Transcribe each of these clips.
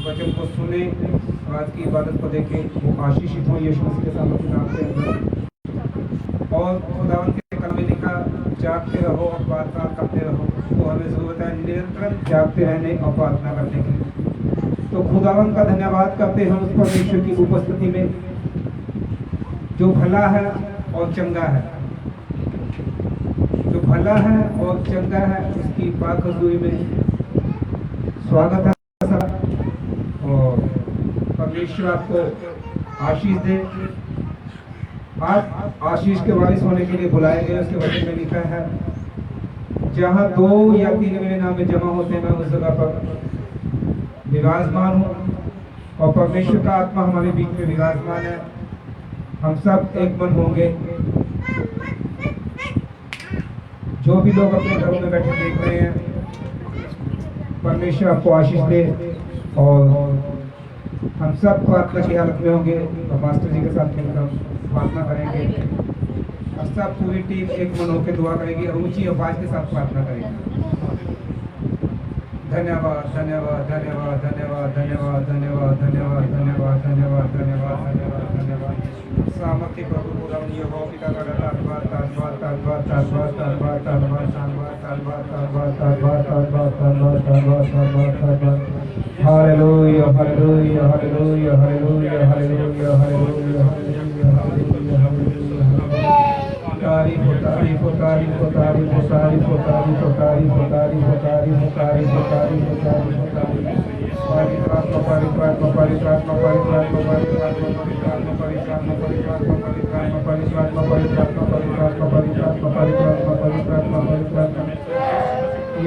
वचन को सुने, आज की इबादत को देखें, वो आशीषित हो यीशु मसीह के सामर्थ्य नाम के अंदर। और खुदावन के कलम में लिखा, जागते रहो और प्रार्थना करते रहो। तो हमें ज़रूरत है निरंतर जागते रहने और प्रार्थना करने की। तो खुदावन का धन्यवाद करते हैं उस परमेश्वर की उपस्थिति में जो भला है और चंगा है, जो भला है और चंगा है, उसकी पाक हज़ूरी में स्वागत है। और परमेश्वर आपको आशीष दे। आज आशीष के वारिस होने के लिए बुलाए गए। उसके वचन में लिखा है, जहाँ 2 या 3 मेरे नाम में जमा होते हैं, मैं उस जगह पर विराजमान हूँ। और परमेश्वर का आत्मा हमारे बीच में विराजमान है। हम सब एक मन होंगे। जो भी लोग अपने घरों में बैठे देख रहे हैं, परमेश्वर आपको आशीष दे। और हम सब प्रार्थना की हालत में होंगे और मास्टर जी के साथ मिलकर प्रार्थना करेंगे। और सब पूरी टीम एक मन होकर दुआ करेगी और ऊंची आवाज के साथ प्रार्थना करेगी। धन्यवाद धन्यवाद धन्यवाद धन्यवाद धन्यवाद धन्यवाद धन्यवाद धन्यवाद धन्यवाद धन्यवाद धन्यवाद धन्यवाद। सामर्थ्य प्रभु पुरानी हो पिता का धन्यवाद धन्यवाद धन्यवाद धन्यवाद धन्यवाद धन्यवाद धन्यवाद धन्यवाद धन्यवाद धन्यवाद धन्यवाद धन्यवाद धन्यवाद धन्यवाद। Hallelujah hallelujah hallelujah hallelujah hallelujah hallelujah hallelujah hallelujah. तारीफ हो तारीफ हो तारीफ हो तारीफ हो तारीफ हो तारीफ हो तारीफ हो तारीफ हो तारीफ हो तारीफ हो तारीफ हो तारीफ हो तारीफ। पवित्रात्मा पवित्रात्मा पवित्रात्मा पवित्रात्मा पवित्रात्मा पवित्रात्मा पवित्रात्मा पवित्रात्मा पवित्रात्मा पवित्रात्मा पवित्रात्मा पवित्रात्मा पवित्रात्मा पवित्रात्मा पवित्रात्मा।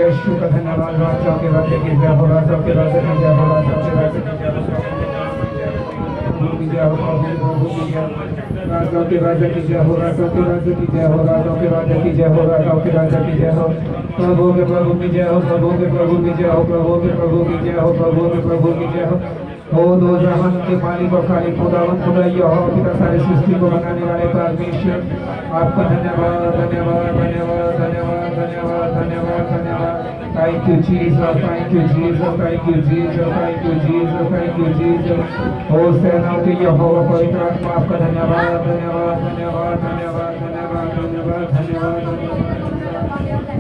यीशु का धन्यवाद। राजा के राजा की जय हो, राजा के राजा की जय हो, राजा के राजा की जय हो, प्रभु की जय हो, प्रभु की जय हो। राजा के राजा की जय हो, राजा के राजा की जय हो, राजा के राजा की जय हो, राजा के राजा की जय हो। प्रभु के प्रभु की जय हो, प्रभु के प्रभु की जय हो, प्रभु के प्रभु की जय हो, प्रभु के प्रभु की जय हो। ओ दो जहान के मालिक और खालिक खुदावंद खुदा यहोवा पिता सारी सृष्टि को बनाने वाले परमेश्वर, आपका धन्यवाद धन्यवाद धन्यवाद धन्यवाद धन्यवाद धन्यवाद धन्यवाद। Thank you Jesus, thank you Jesus, thank you Jesus, thank you Jesus, thank you Jesus. ओ सेनाओं के यहोवा पवित्र आत्मा, आपका धन्यवाद धन्यवाद धन्यवाद धन्यवाद धन्यवाद धन्यवाद धन्यवाद।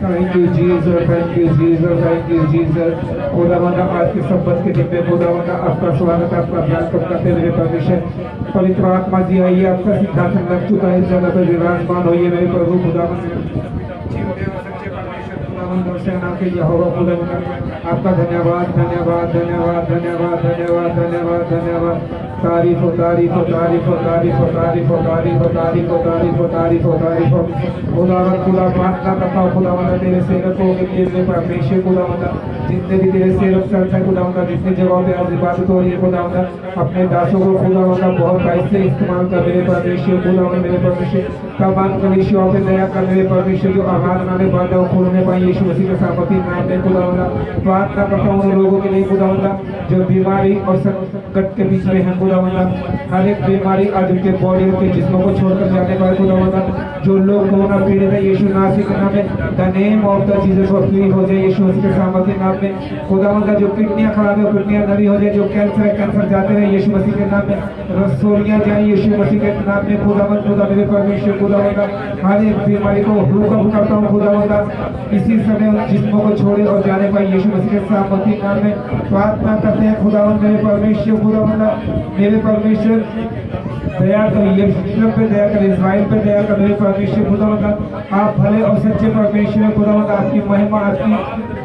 Thank you Jesus, thank you Jesus, thank you Jesus. खुदावंद आज के सब्बत के दिन में खुदावंद आपका स्वागत, आपका ध्यान करते हुए परमेश्वर पवित्र आत्मा जी आइए, आपका सिंहासन लग चुका है, इस जगह पर विराजमान होइए मेरे प्रभु खुदावंद। और सेना के यहोवा खुदावंद आपका धन्यवाद धन्यवाद धन्यवाद धन्यवाद धन्यवाद धन्यवाद धन्यवाद। तारीफ हो तारीफ हो तारीफ हो तारीफ हो तारीफ हो तारीफ हो तारीफ हो तारीफ हो तारीफ हो तारीफ हो। खुदावंद खुदा प्रार्थना करता हूँ खुदावंद तेरे सेवकों के लिए परमेश्वर खुदावंद, जितने भी तेरे सेवक चलते हैं खुदावंद, जितनी जगहों पे आज इबादत हो रही है खुदावंद, अपने दासों को खुदावंद बहुत ऐसे इस्तेमाल कर मेरे परमेश्वर खुदावंद, मेरे परमेश्वर तमाम कलीसियाओं पे दया कर मेरे परमेश्वर, जो आघात नाले बाधा खोलने पाए यीशु मसीह के सामर्थ्य नाम में खुदावंद। प्रार्थना करता हूँ उन लोगों के लिए खुदावंद जो बीमारी और संकट के बीच में है खुदावंद, हर एक बीमारी आज उनके बॉडी के जिस्मों को छोड़कर जाने पाए खुदावंद। जो लोग कोरोना पीड़ित है यीशु नासिक के नाम में the name of the Jesus को फ्री हो जाए यीशु मसीह के सामर्थ्य नाम में खुदावंद। जो किडनियां खराब है किडनियां नवी हो जाए, जो कैंसर है कैंसर जाते हैं यीशु मसीह के नाम में, रसोलियां जाए यीशु मसीह के नाम में खुदावंद। खुदा मेरे परमेश्वर खुदावंद हर एक बीमारी को हुक्म करता हूँ खुदावंद, इसी समय उन जिस्मों को छोड़े और जाने पाए यीशु मसीह के सामर्थ्य नाम में प्रार्थना करते हैं खुदावंद। मेरे परमेश्वर खुदावंद, मेरे परमेश्वर दया कर, यरूशलेम पे दया कर, इस्राइल पे दया कर मेरे परमेश्वर खुदावंद। आप भले और सच्चे परमेश्वर खुदावंद, आपकी महिमा आपकी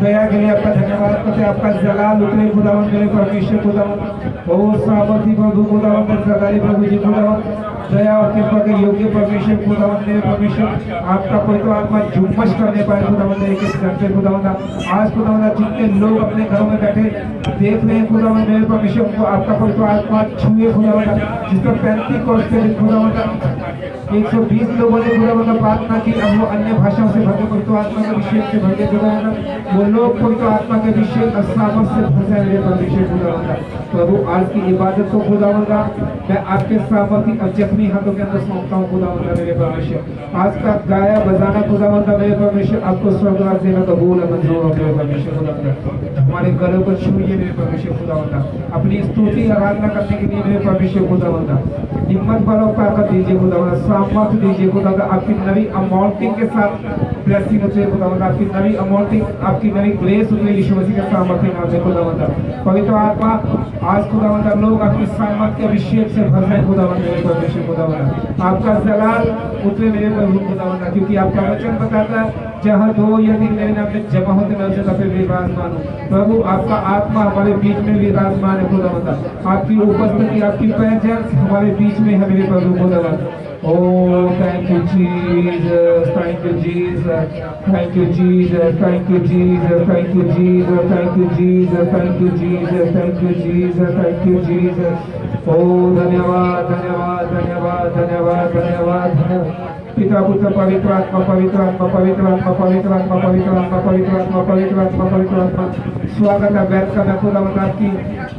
दया के लिए आपका धन्यवाद करते हैं, आपका जलाल उतरे खुदावंद मेरे परमेश्वर खुदावंद। ओ सामर्थी प्रभु खुदावंद, सरदारी प्रभु जी खुदावंद, दया और कृपा के योग्य परमेश्वर खुदावंद मेरे परमेश्वर, आपका पवित्र आत्मा झुमस करने पाए खुदावंद एक एक घंटे खुदावंद। आज खुदावंद जितने लोग अपने घरों में बैठे देख रहे हैं खुदावंद मेरे परमेश्वर, उनको आपका पवित्र आत्मा छुए खुदावंद। जिसका 35 कोर्स के खुदावंद 120 लोगों ने खुदावंद प्रार्थना की, अब वो अन्य भाषाओं से भर के पवित्र आत्मा के अभिषेक से भर के खुदावंद, वो लोग पवित्र आत्मा के अभिषेक सामर्थ से भर जाए मेरे परमेश्वर खुदावंद। प्रभु आज की इबादत को खुदावंद मैं आपके सामर्थ्य अपनी हाथों के अंदर सौंपता हूँ खुदावंदा मेरे परमेश्वर। आज का गाया बजाना खुदावंदा मेरे परमेश्वर आपको स्वर्गराज देना कबूल है, मंजूर हो मेरे परमेश्वर खुदावंदा। हमारे गलों को छूइए मेरे परमेश्वर खुदावंदा, अपनी स्तुति आराधना करने के लिए मेरे परमेश्वर खुदावंदा हिम्मत बलो ताकत दीजिए खुदावंदा, सामर्थ दीजिए खुदावंदा, आपकी नवी अमौल्टिंग के साथ ब्लेसिंग होते खुदावंदा, आपकी नवी अमौल्टिंग, आपकी नवी ग्रेस होती है यीशु मसीह के सामर्थ्य नाम से खुदावंदा। पवित्र आत्मा आज खुदावंदा लोग आपकी सामर्थ के अभिषेक से भर जाए खुदावंदा मेरे परमेश्वर खुदावंदा, आपका जलाल उतरे मेरे प्रभु खुदावंदा, क्योंकि आपका वचन बताता है जहाँ दो या तीन मेरे नाम में जमा होते मैं उसे तब विराजमान हूँ। प्रभु आपका आत्मा हमारे बीच में विराजमान है खुदावंदा, आपकी उपस्थिति, आपकी प्रेजेंस हमारे बीच में है मेरे प्रभु खुदावंदा। Oh, thank you, Jesus. Thank you, Jesus. Thank you, Jesus. Thank you, Jesus. Thank you, Jesus. Thank you, Jesus. Thank you, Jesus. Thank you, Jesus. Thank you, Jesus. Oh, धन्यवाद, धन्यवाद, धन्यवाद, धन्यवाद, धन्यवाद, धन्यवाद। पिता पुत्र पवित्र आत्मा, पवित्र आत्मा, पवित्र आत्मा, पवित्र आत्मा, पवित्र आत्मा, पवित्र आत्मा, पवित्र आत्मा, पवित्र आत्मा। स्वागत है, वेलकम है खुदावंद आपकी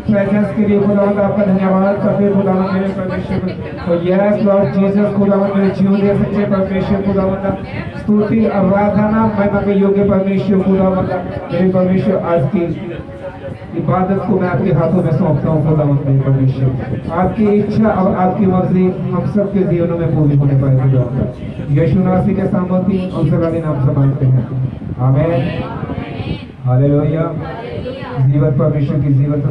प्रेजेंस के लिए खुदावंद, आपका धन्यवाद करते खुदावंद मेरे परमेश्वर। और यस लॉर्ड जीसस खुदावंद मेरे जीवन दे सच्चे परमेश्वर खुदावंद, स्तुति आराधना महिमा के योग्य परमेश्वर खुदावंद मेरे परमेश्वर। आज की इबादत को मैं आपके हाथों में सौंपता हूँ खुदावंद मेरे परमेश्वर, आपकी इच्छा और आपकी मर्जी हम सब के जीवनों में पूरी होने पाए खुदावंद। यीशु मसीह के सामर्थ्य और सगाली नाम से मांगते हैं, आमीन, हालेलुया। जीवन परमेश्वर की जीवन तो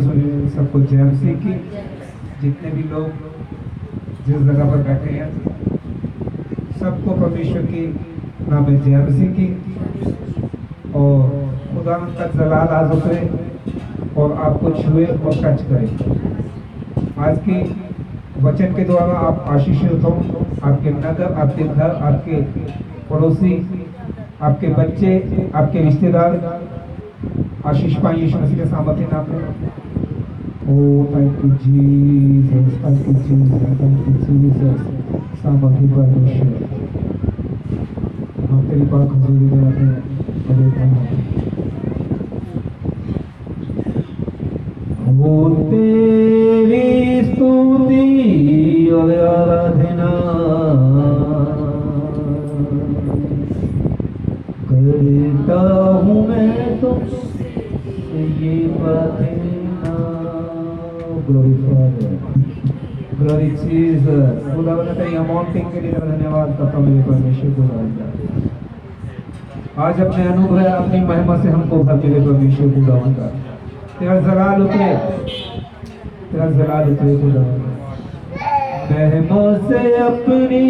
सबको जय मसीह की। जितने भी लोग जिस जगह पर बैठे हैं सबको परमेश्वर की नाम में जय मसीह की। और खुदावंद का जलाल आज उतरे और आपको छुए और टच करे। आज की वचन के द्वारा आप आशीषित हो, आपके नगर, आपके घर, आपके पड़ोसी, आपके बच्चे, आपके रिश्तेदार आशीष पाए यीशु मसीह के सामर्थ्य नाम में। Oh thank you Jesus, thank you Jesus, thank you Jesus. सामर्थ्य परमेश्वर हम तेरी पाक हजूरी में आते हैं। वो तेरी स्तुति और आराधना करता हूँ मैं तो ये प्रार्थना। Glory father, glory Jesus. खुदावंद तेरी अमाउंटिंग के लिए धन्यवाद करता हूँ मेरे परमेश्वर खुदावंद। आज अपने अनुभव अपनी महिमा से हमको भर मेरे परमेश्वर खुदावंद। तेरा जलाल उतरे, तेरा जलाल उतरे खुदावंद। महिमा से अपनी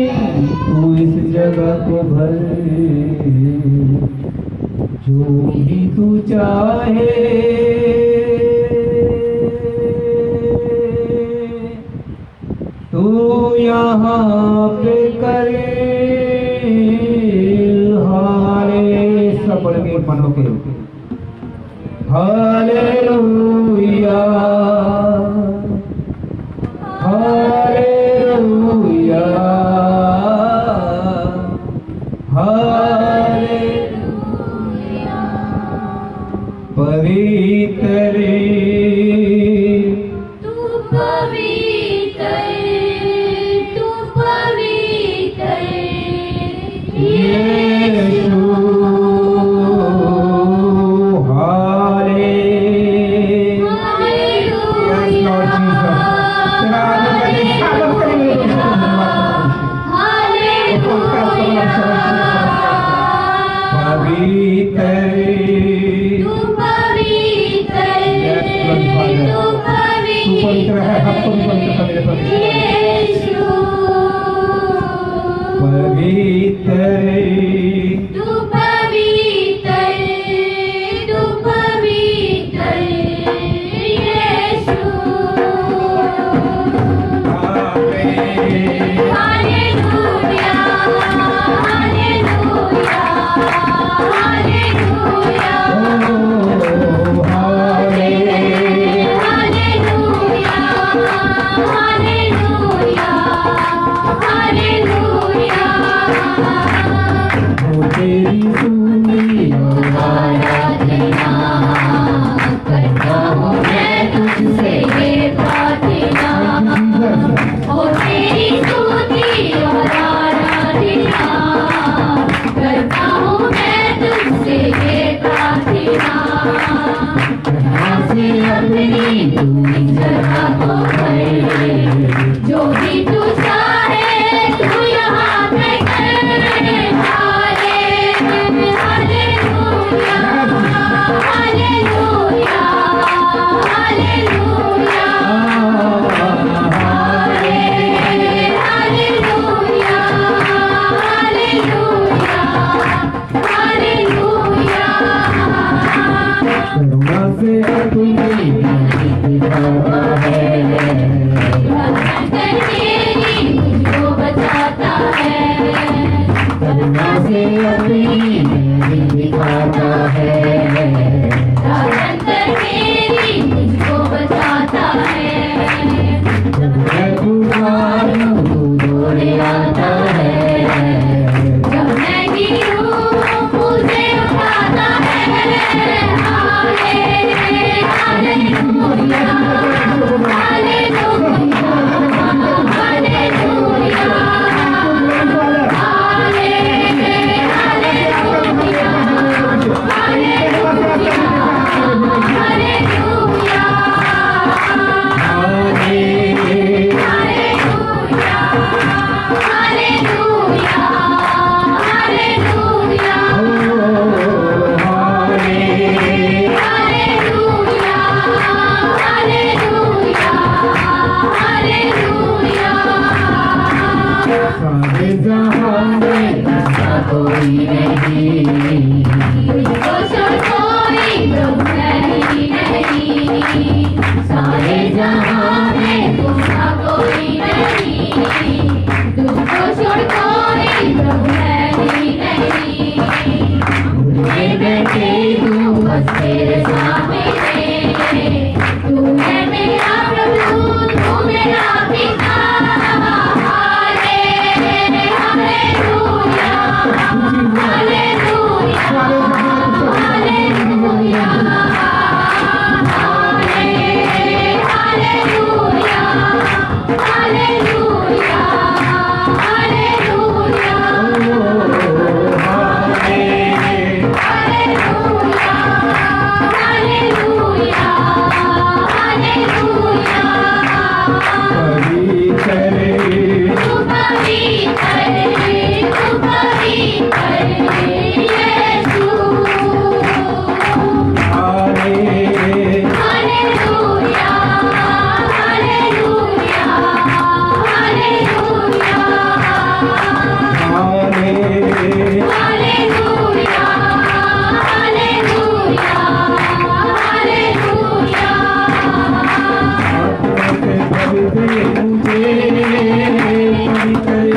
तू इस जगह को भर, जो भी तू चाहे तू यहाँ पे करे। हाले सब बोल के मनो के हालेलुया, हालेलुया, हालेलुया। पवित्र तू पवित्र, तू पवित्र यीशु। Hallelujah. जगह को भर जो भी तू चाहे तू यहाँ पे कर हाले hallelujah hallelujah hallelujah hallelujah hallelujah करुणा से अपनी दिखाता है, मुझको बचाता है करुणा से अपनी दिखाता है, मुझको बचाता है मैं पुकारूं तू दौड़े आता है, जब मैं गिरूं मुझे उठाता है हाले हालेलुया हालेलुया हालेलुया हाले हालेलुया हालेलुया सारे जहां में ऐसा कोई नहीं, तुझको छोड़ कोई प्रभु नहीं सारे जहां में दूसरा कोई नहीं तुझको छोड़ कोई प्रभु नहीं मुझे बैठे तू बस तेरे सामने तू है मेरा प्रभु तू मेरा पिता हाले hallelujah hallelujah hallelujah hallelujah hallelujah hallelujah hallelujah hallelujah पवित्र तू पवित्र यीशु हाले हालेलुया हालेलुया हालेलुया हाले हालेलुया हालेलुया हालेलुया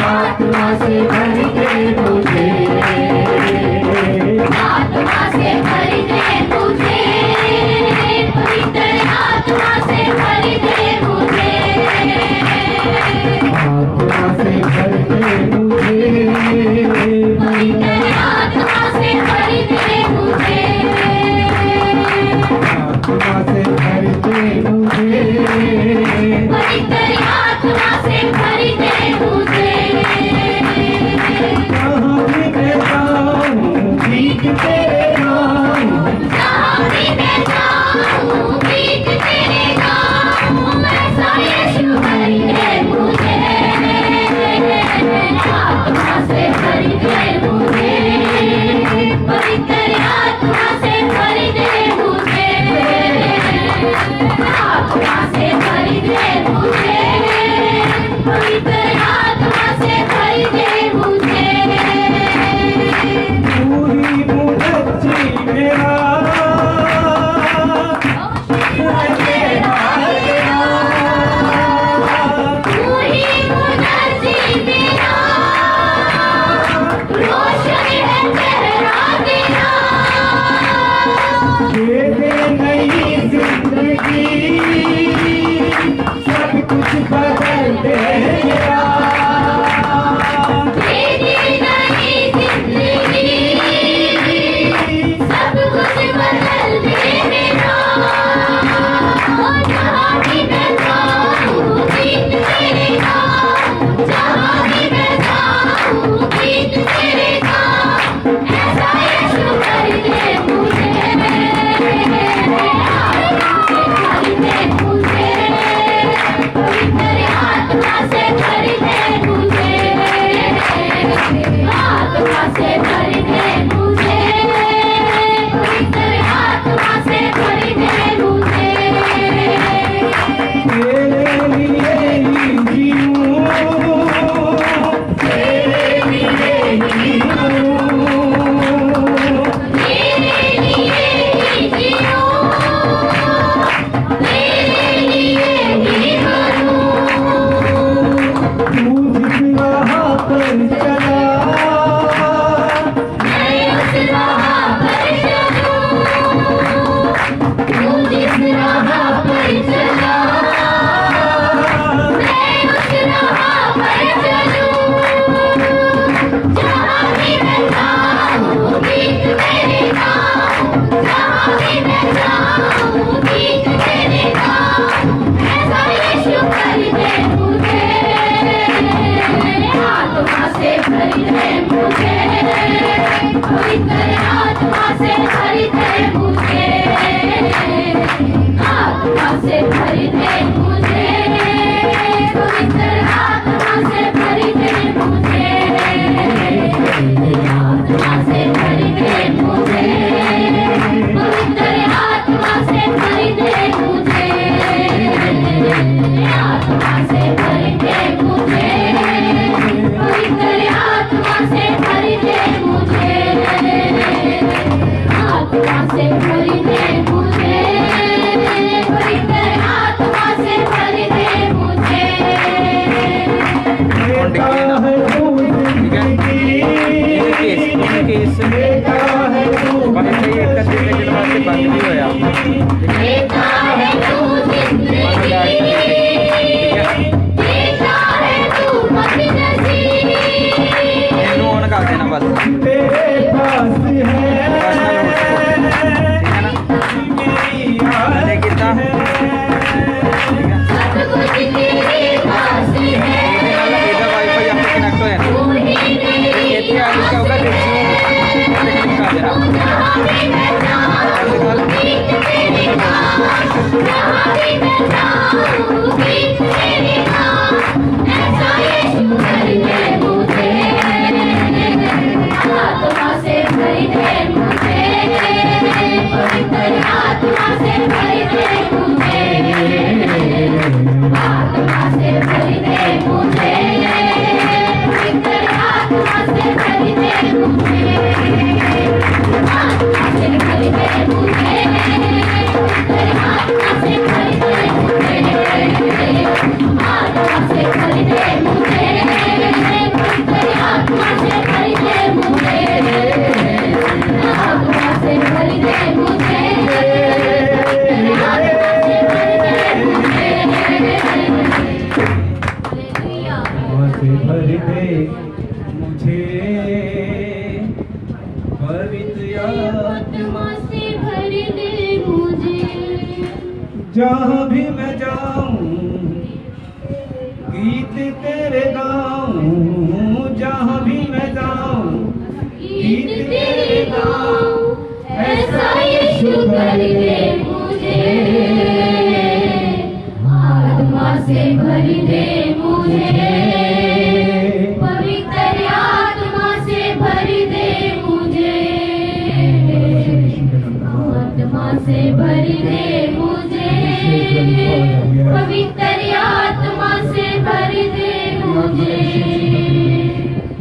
आत्मा से भर दे मुझे, आत्मा से भर दे मुझे पवित्र आत्मा से भर दे मुझे आत्मा से भर दे मुझे, पवित्र आत्मा से भर दे मुझे आत्मा से भर दे मुझे, पवित्र दे मुझे पवित्र आत्मा से भर दे मुझे आत्मा से भर दे मुझे पवित्र आत्मा से भर दे मुझे आत्मा से भर दे मुझे पवित्र आत्मा से भर दे मुझे आत्मा से भर दे मुझे पवित्र आत्मा से भर दे मुझे आत्मा से भर दे मुझे पवित्र आत्मा से भर दे मुझे देता है तू जिंदगी, देता है तू देता है तू जिंदगी देता है तू मदनसी तेरे पास है मेरी आस है सब कुछ तेरे पास है तू ही मेरी आस है जहाँ भी मैं जाऊँ गीत तेरे नाम जहाँ भी मैं जाऊँ गीत तेरे नाम ऐसा यीशु कर दे मुझे आत्मा से भर दे मुझे पवित्र आत्मा से भर दे मुझे आत्मा से भर दे मुझे पवित्र आत्मा से भर दे मुझे आत्मा से भर दे मुझे पवित्र आत्मा से भर दे मुझे आत्मा से भर दे मुझे पवित्र आत्मा से भर दे मुझे आत्मा से भर दे मुझे आत्मा से भर दे मुझे हालेलुया आत्मा से भर दे मुझे पवित्र आत्मा से भर दे मुझे जहाँ भी मैं जाऊँ गीत तेरे गाऊँ जहाँ भी मैं जाऊँ गीत तेरे गाऊं ऐसा यीशु कर दे मुझे आत्मा से भर दे मुझे पवित्र आत्मा से भर दे मुझे आत्मा से भर दे मुझे पवित्र आत्मा से भर दे मुझे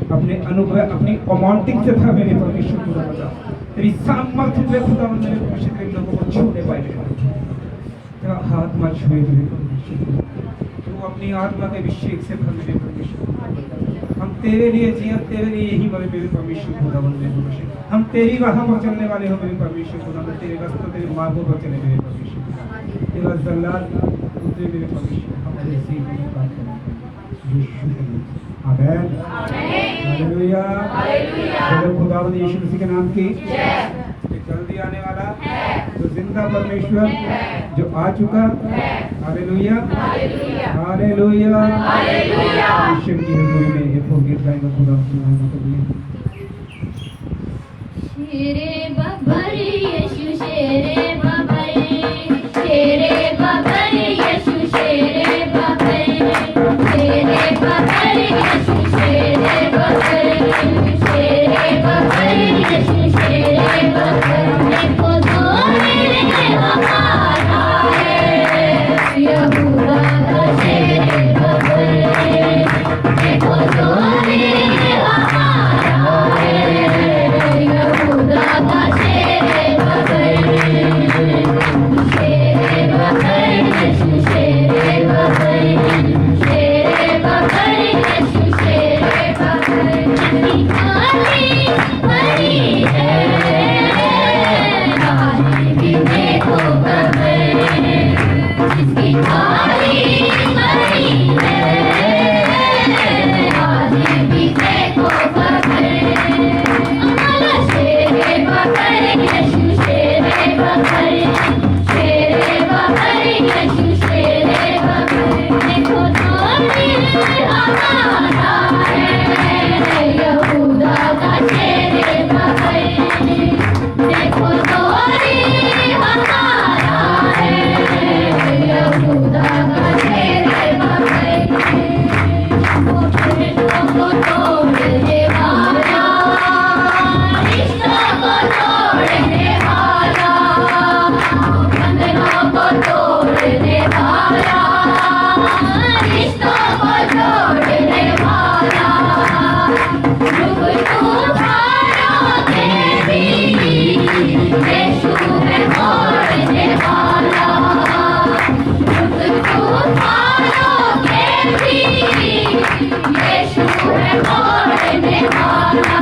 अपने अनुभव अपनी रोमांटिक से था मेरे परमेश्वर खुदा बता तेरी सामर्थ्य से खुदा मेरे परमेश्वर तेरे लोगों को छूने पाए तेरा आत्मा छुए मेरे परमेश्वर तू अपनी आत्मा के अभिषेक से भर मेरे परमेश्वर हम तेरे लिए जिए तेरे लिए यही मरे मेरे परमेश्वर खुदा मेरे परमेश्वर हम तेरी राह पर चलने वाले हो मेरे परमेश्वर खुदा तेरे रास्तों तेरे मार्गों पर चले मेरे परमेश्वर तेरा जलाल उतरे मेरे परमेश्वर हमारे सीने में काम करें यीशु के नाम से आमीन हालेलुया चलो खुदावंद यीशु मसीह के नाम की जय जल्दी आने वाला जो जिंदा परमेश्वर जो आ चुका हालेलुया हालेलुया हालेलुया ईश्वर की हजूरी में ये गीत गाएंगे खुदा की महिमा के लिए शेरे बबर यीशु शेरे बबर यीशु शेरे बबर यीशु शेरे बबर यीशु शेरे बबर देखो जो मेरे हमारा है यहूदा का शेरे बबर देखो जो मेरे हमारा है यहूदा का शेरे बबर यीशु शेरे बबर यीशु शेरे बबर जिसकी थाली भरी है आज भी देखो बबर जिसकी थाली भरी है आज भी देखो बबर हमारा शेरे बबर यीशु शेरे बबर यीशु शेरे बबर देखो जो हमारा है यहूदा वाला, रिश्तों को जोड़ने वाला, रुख तूफानों के भी यीशु है मोड़ने वाला, रुख तूफानों के भी यीशु है मोड़ने वाला,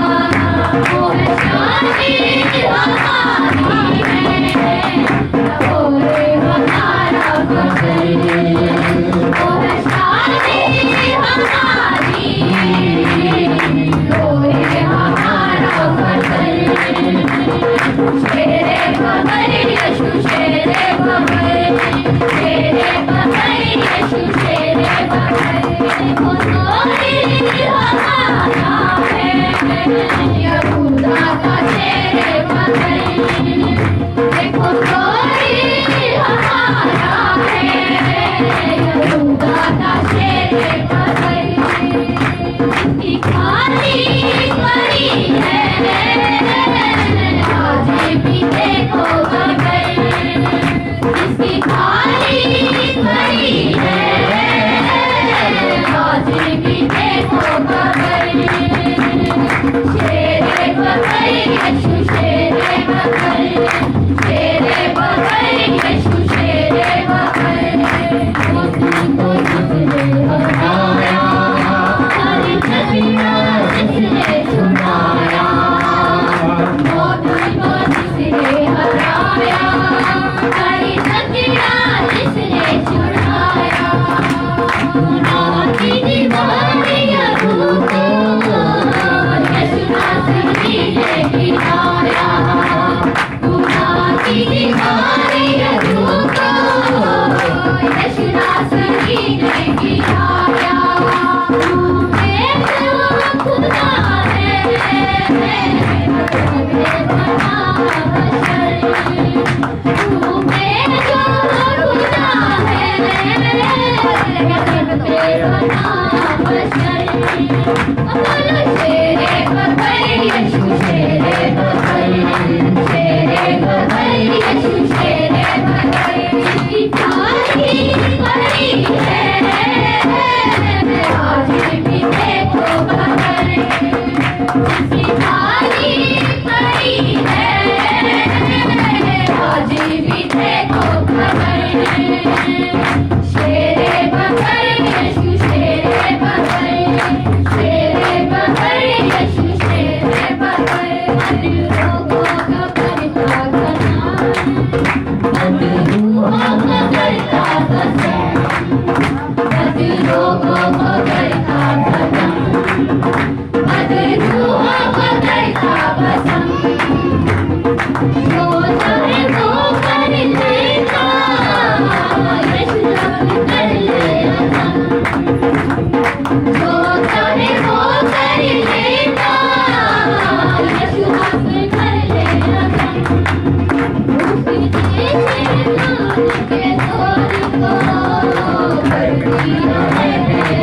वो है शांति हमारी है, वो है हमारा बदल, वो है शांति हमारी, वो है हमारा बदल। शेरे बगर यीशु शेरे बगर, शेरे बगर यीशु शेरे बगर, वो तोरी हमारा है, यहूदा का शेरे बगर, देखो तोरी हमारा है, यहूदा का शेरे बगर, इसकी खाली पड़ी है, आज भी देखो बगर, इसकी खाली पड़ी है, आज भी देखो बगर, शेरे बगर यीशु शेरे बगर, शेरे बगर यीशु शेरे बगर, वो तुमको जिसने हराया, हर जगह जिसने छुड़ाया, वो तुमको जिसने हराया, हर जगह जिसने छुड़ाया, गुनाह की दीवारियां रूठो, यीशु नासरी ने गिराया, गुनाह की दीवारियां रूठो, यीशु नासरी ने गिराया, तू मेरा खुदा है, तू मेरा बशर, तू मेरा खुदा है, बोलो शेरे बगर यीशु शेरे बगर, शेरे बगर यीशु शेरे बगर, इसकी खाली पड़ी है, आज भी देखो बगर, इसकी खाली पड़ी है, आज भी देखो बगर, शेरे बगर यीशु शेरे बगर, शेरे बगर यीशु शेरे बगर, लोगों का करता करना, रूहों का करता बसा, लोगों को करता बसा, रूहों को करता बसा, जो चाहे वो कर लेगा, यीशु कर लेगा, जो चाहे वो कर लेगा, यीशु हासिल कर लेगा, उसके शैतान के दौर को कर दिया है मेरा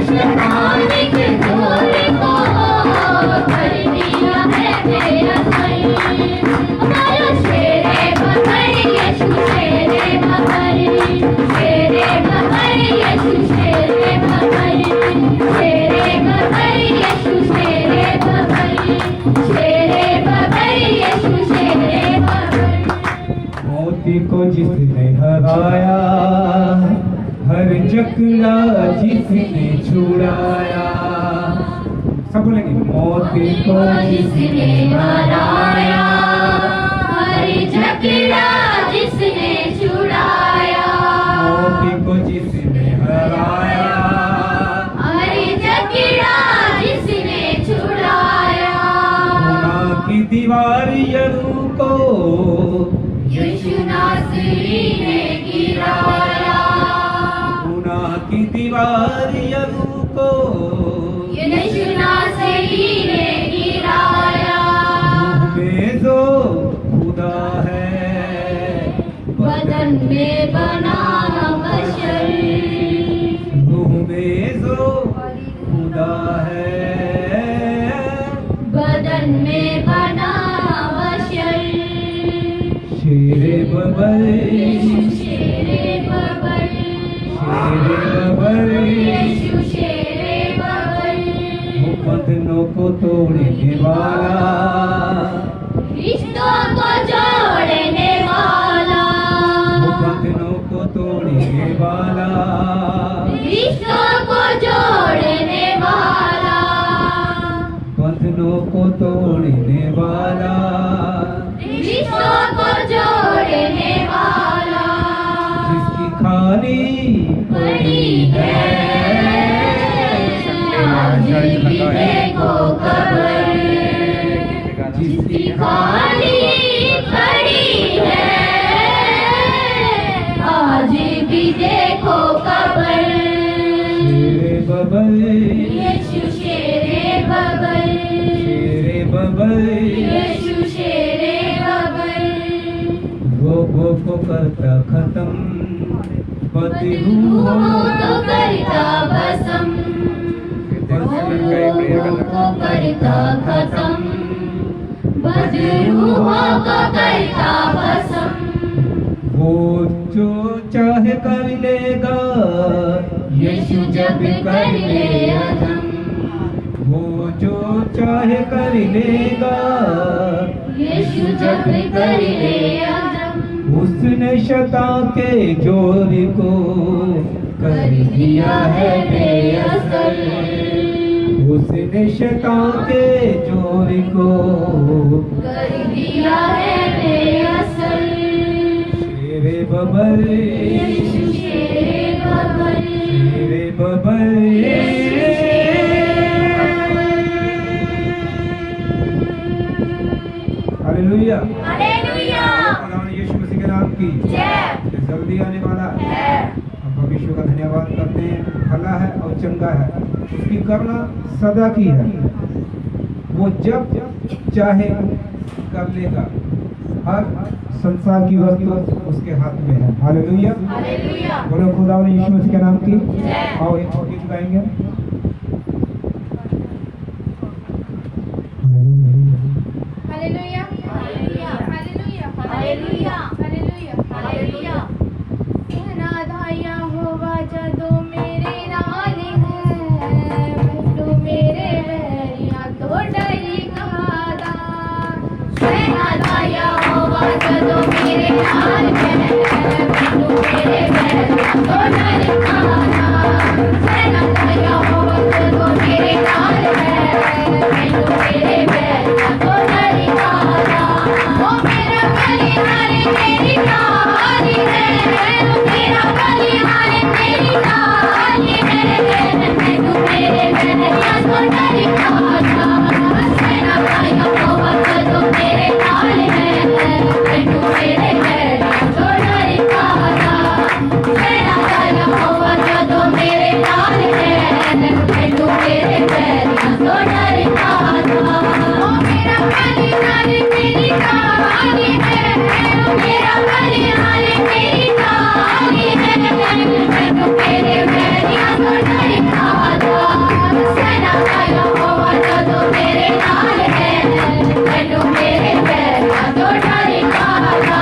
शैतान के दौर को कर दिया है मेरा हमारा शेरे बगर यीशु शेरे बगर, शेरे बगर यीशु शेरे बगर, शेरे बगर यीशु शेरे बगर, शेरे बगर यीशु शेरे बगर, मोती को जिसने हराया, हर जकड़ा जिसने छुड़ाया, सब बोलेंगे मोती को जिसने हराया, हर जकड़ा जिसने छुड़ाया, मोती को जिसने हराया, हर जकड़ा जिसने छुड़ाया, गुनाह की दीवार यरूको यीशु नासरी ने गिराया, गुनाह की दीवार यरूको यीशु नासरी ने गिराया, में जो खुदा है, बदन में बना बशर, रूह में जो खुदा है, बदन में बना बशर, शेरे बगर बबल यीशु शेरे बबल यीशु शेरे बबल वो बंधनों को तोड़ने वाला रिश्तों को जोड़ने वाला वो बंधनों को तोड़ने वाला रिश्तों को जोड़ने वाला बंधनों को तोड़ने वाला रिश्तों को जोड़ने वाला जिसकी खाली पड़ी है आज भी देखो कब्र जिसकी खाली पड़ी है आज भी देखो कब्र शेरे बबल यीशु शेरे बबल शेरे बबल यीशु शेरे बबल रोगों को करता खत्म बदरूहों को करता भस्म बदरूहों को करता खत्म बदरूहों को करता भस्म वो जो चाहे कर लेगा यीशु जब कर ले अदम वो जो चाहे कर लेगा यीशु जब कर ले अदम उसने शैतान के जोर को कर दिया है बेअसर उसने शैतान के जोर को कर दिया है बेअसर शेरे बबल यीशु शेरे बबल शेरे बबल हालेलुया हालेलुया खुदावंद यीशु मसीह के नाम की जय ये जल्दी आने वाला है है हम परमेश्वर का धन्यवाद करते हैं भला है और चंगा है उसकी करना सदा की है वो जब चाहे कर लेगा हर संसार की वस्तु उसके हाथ में है हालेलुया हालेलुया बोलो खुदावंद यीशु मसीह के नाम की जय। आओ एक और गीत गाएंगे hallelujah hallelujah hallelujah hallelujah hallelujah hallelujah नादाया होवा जदो मेरे नाल है तू मेरे वैरिया तो डरी कहादा नादाया होवा जदो मेरे नाल है तू मेरे वैरिया तो डरी कहादा नादाया होवा जदो मेरे नाल है तू मेरे वैरिया तो डरी कहादा ओ मेरा बलिहारी मेरी नारी है मेरा बलिहारी मेरी नारी है तू मेरे वैरिया तो डरी कहादा सेना भाइयों को वक्त तो मेरे नाल है तू मेरे वैरिया तो डरी कहादा सेना भाइयों को वक्त तो मेरे नाल है तू मेरे वैरिया तो डरी कहादा ओ मेरा बलिहारी मेरी नारी है मेरा बलिहारी मेरी नारी है तू मेरे वैरिया तो डरी कहादा सेना भाइयों को वक्त तो मेरे नाल है तू मेरे वैरिया तो डरी कहादा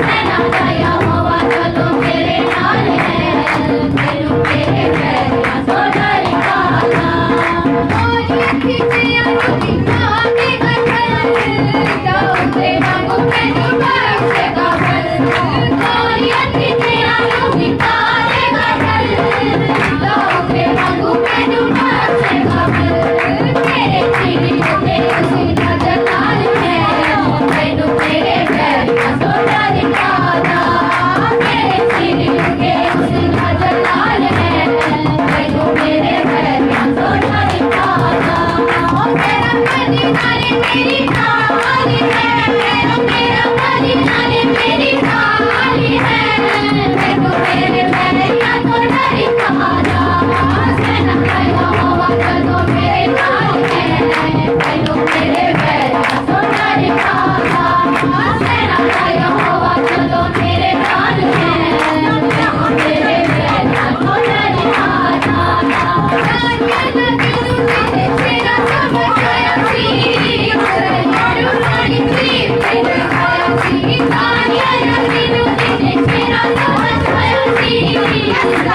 सेना भाइयों को वक्त तो मेरे नाल है तू मेरे वैरिया तो डरी कहादा ओ ये खिचिया रुकी काटे गठल दाऊदे वांगू पे तू बरसे गबल ओ ये खिचिया रुकी काटे गठल दाऊदे वांगू पे तू बरसे गबल तेरे सीने पे सीधा जलाल है तू मेरे वैरिया तो डरी कहादा Oh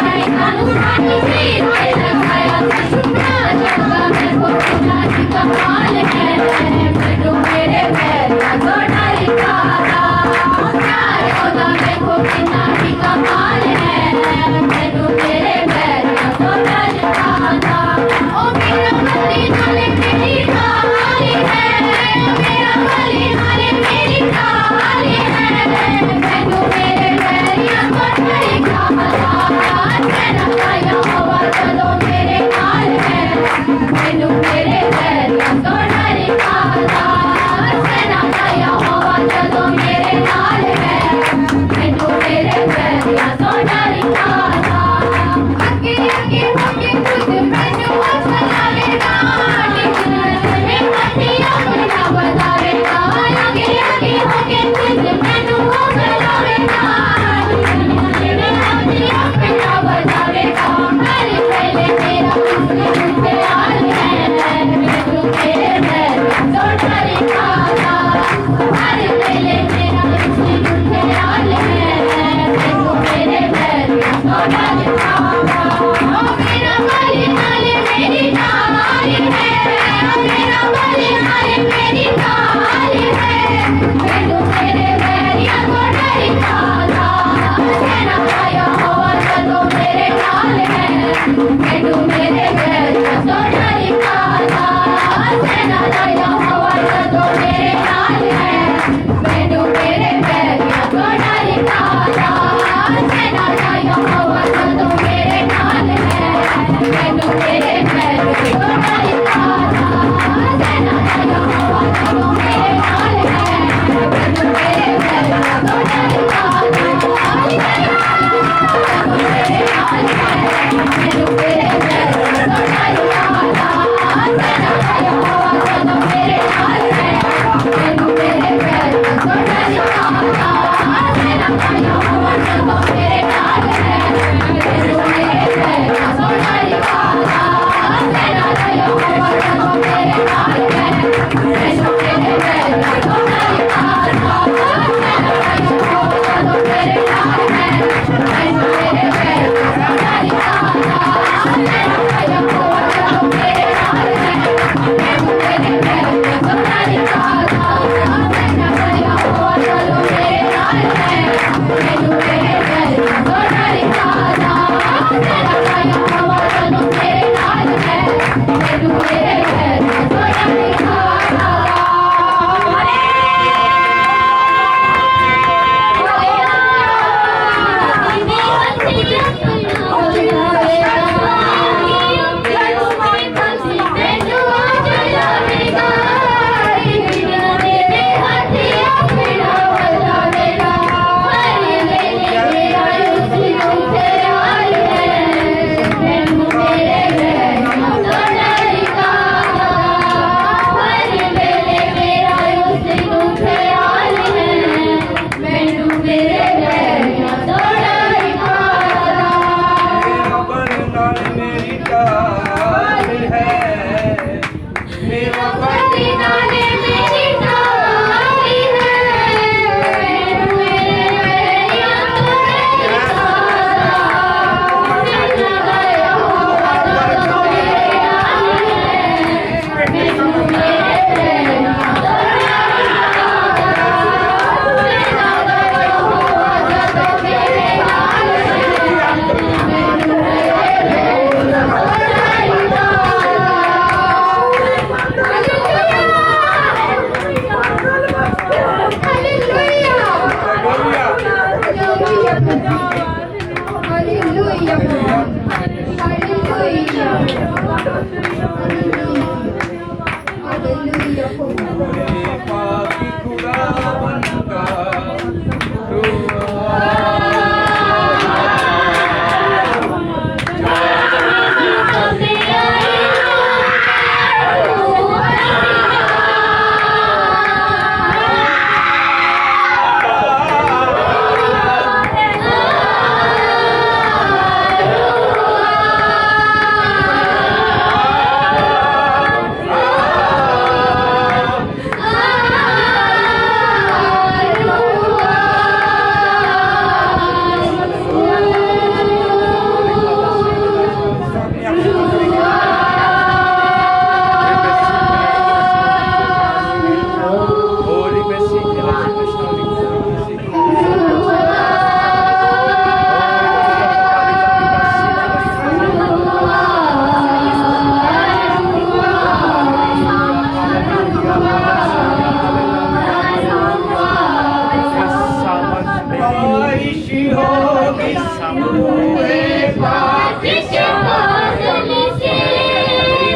बारिश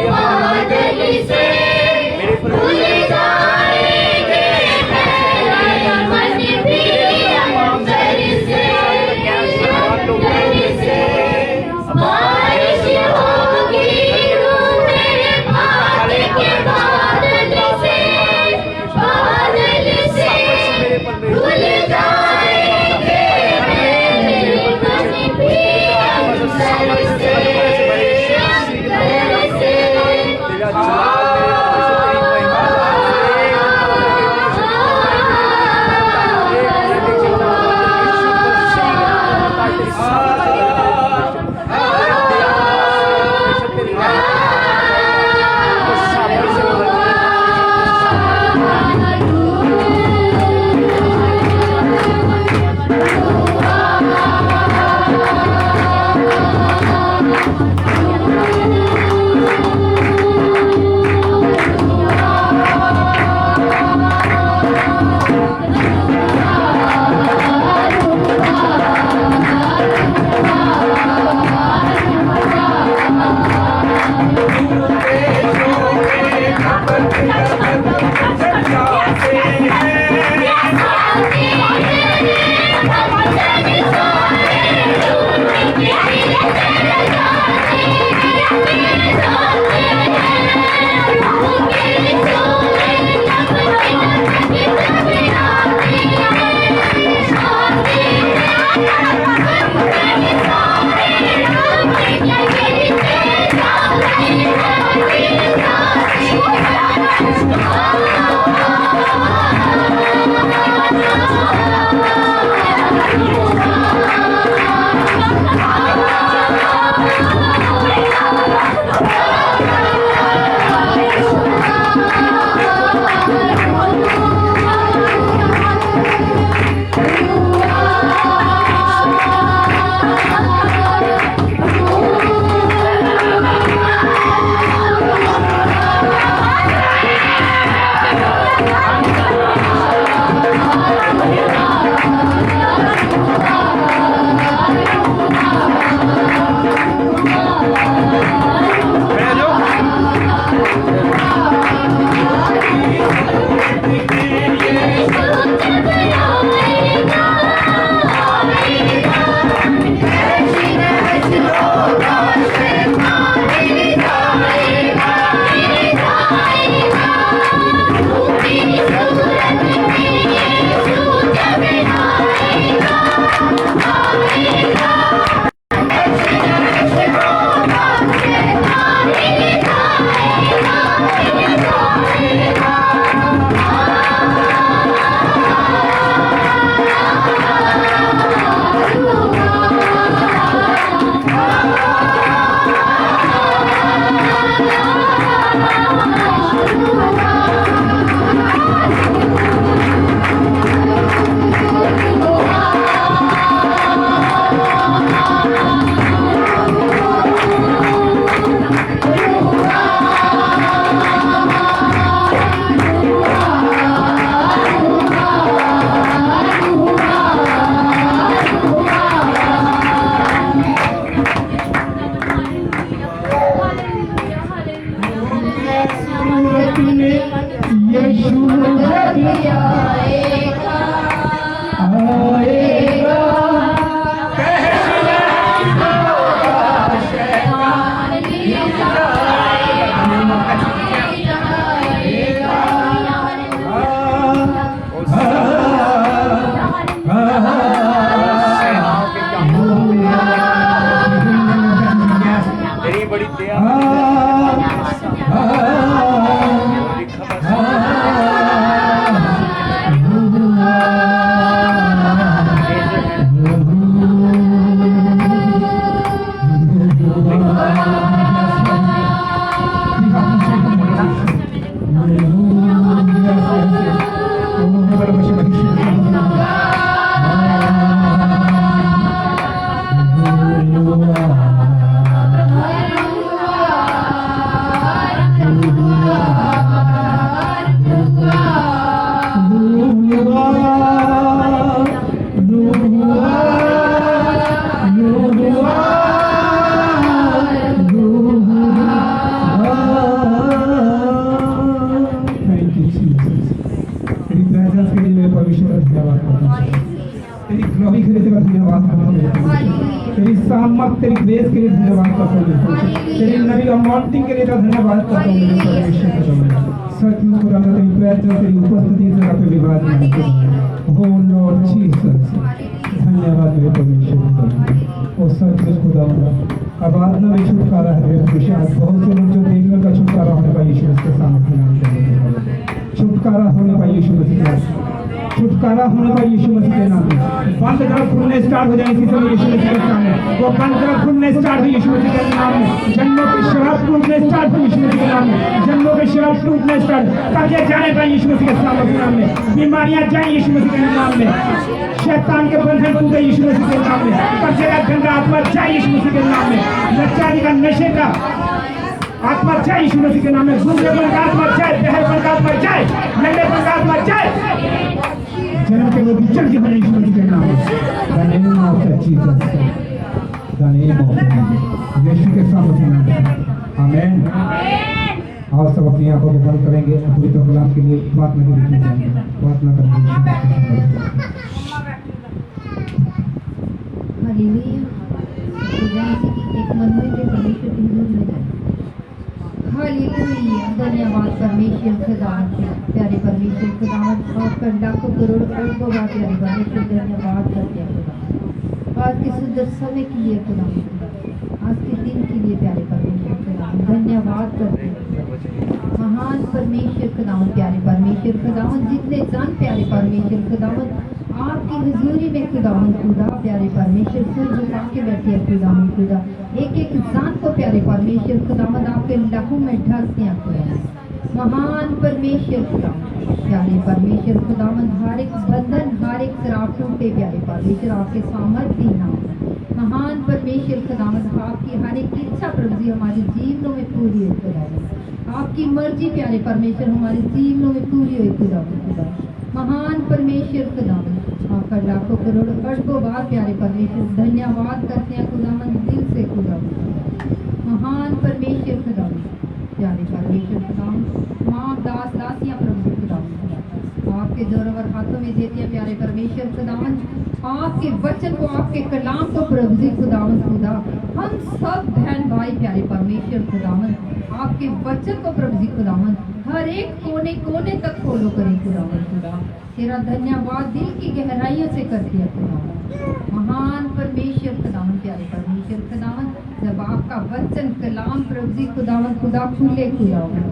बादल से भूल जाएंगे मेरा मन भी अंदर से बारिश होगी मेरे पास के बादल से भूल जाएंगे मेरे मन भी अंदर से Oh धन्यवाद करते हैं। तेरी सहमत तेरी ग्रेस के लिए धन्यवाद करते हैं। तेरी नई अमाउंटिंग के लिए धन्यवाद करता हूँ मेरे परमेश्वर खुदा। सच में खुदा तेरी प्रेजेंस तेरी उपस्थिति से आप विवाद नहीं करते। हो लॉर्ड जीसस धन्यवाद मेरे परमेश्वर खुदा। और सच में खुदा अब आत्मा में छुटकारा है मेरे खुशी। आज बहुत से लोग जो देखने का छुटकारा होने का यीशु मसीह के सामने नाम के छुटकारा होने का यीशु मसीह के छुटकारा होने का यीशु मसीह के नाम में। बंद तरफ खुलने स्टार्ट हो जाए इसी समय यीशु मसीह के सामने। वो बंद तरफ खुलने स्टार्ट हो यीशु मसीह के नाम में। जन्मों के शराब टूटने स्टार्ट हो यीशु मसीह के नाम में। जन्मों के शराब टूटने स्टार्ट कब्जे जाने का यीशु मसीह के नाम में। बीमारियां जाए यीशु मसीह के नाम में। शैतान के बंधन टूटे यीशु मसीह के नाम में। कब्जे का गंदा आत्मा जाए यीशु मसीह के नाम में। लच्चारी का नशे का आत्मा जाए यीशु मसीह के नाम में। गुंगेपन का आत्मा जाए, बहरपन का आत्मा जाए, लंगड़ेपन का आत्मा जाए। जन्म के लोग चल के बने यीशु मसीह के नाम में। The name of Jesus, the name of Jesus, यीशु के सामने नाम में। आमीन। आओ सब अपनी आंखों को बंद करेंगे। पवित्र कलाम के लिए प्रार्थना के लिए जाएंगे। प्रार्थना करेंगे। हालेलुया। खुदा की एक मनोई के परमेश्वर की हुजूर में जाए। हालेलुया। धन्यवाद परमेश्वर खुदा, प्यारे परमेश्वर खुदा, आपका लाखों करोड़ अरबों बार प्यारे परमेश्वर धन्यवाद करते हैं खुदा। आज के सुंदर समय के लिए खुदा, आज के दिन के लिए प्यारे परमेश्वर खुदा धन्यवाद करते हैं। महान परमेश्वर खुदा, प्यारे परमेश्वर खुदा, जितने जान प्यारे परमेश्वर खुदा आपकी हुजूरी में खुदा प्यारे परमेश्वर सिर झुका के बैठे हैं खुदा एक एक इंसान को प्यारे परमेश्वर खुदा आपके लहू में ढक दिया खुदा। महान परमेश्वर खुदा, प्यारे परमेश्वर खुदा हर एक बंधन हर एक शराब टूटे प्यारे परमेश्वर आपके सामर्थ्य नाम। महान परमेश्वर खुदा आपकी हर एक इच्छा प्रभु जी हमारे जीवनों में पूरी हो खुदा। आपकी मर्जी प्यारे परमेश्वर हमारे जीवनों में पूरी हो खुदा। महान परमेश्वर खुदा आपका लाखों करोड़ अरबों बार प्यारे परमेश्वर धन्यवाद करते हैं खुदा दिल से खुदा। महान परमेश्वर खुदा, प्यारे परमेश्वर खुदा माँ दास दासियाँ प्रभु खुदा आपके जोरवर हाथों में देती है प्यारे परमेश्वर खुदावन। आपके वचन को आपके कलाम को प्रभु जी खुदावन खुदा हम सब बहन भाई प्यारे परमेश्वर खुदावन आपके वचन को प्रभु जी खुदावन हर एक कोने कोने तक फॉलो करें खुदावन खुदा। तेरा धन्यवाद दिल की गहराइयों से करती है खुदावन। महान परमेश्वर खुदावन, प्यारे परमेश्वर खुदावन जब आपका वचन कलाम प्रभु जी खुदावन खुदा खुले खुदावन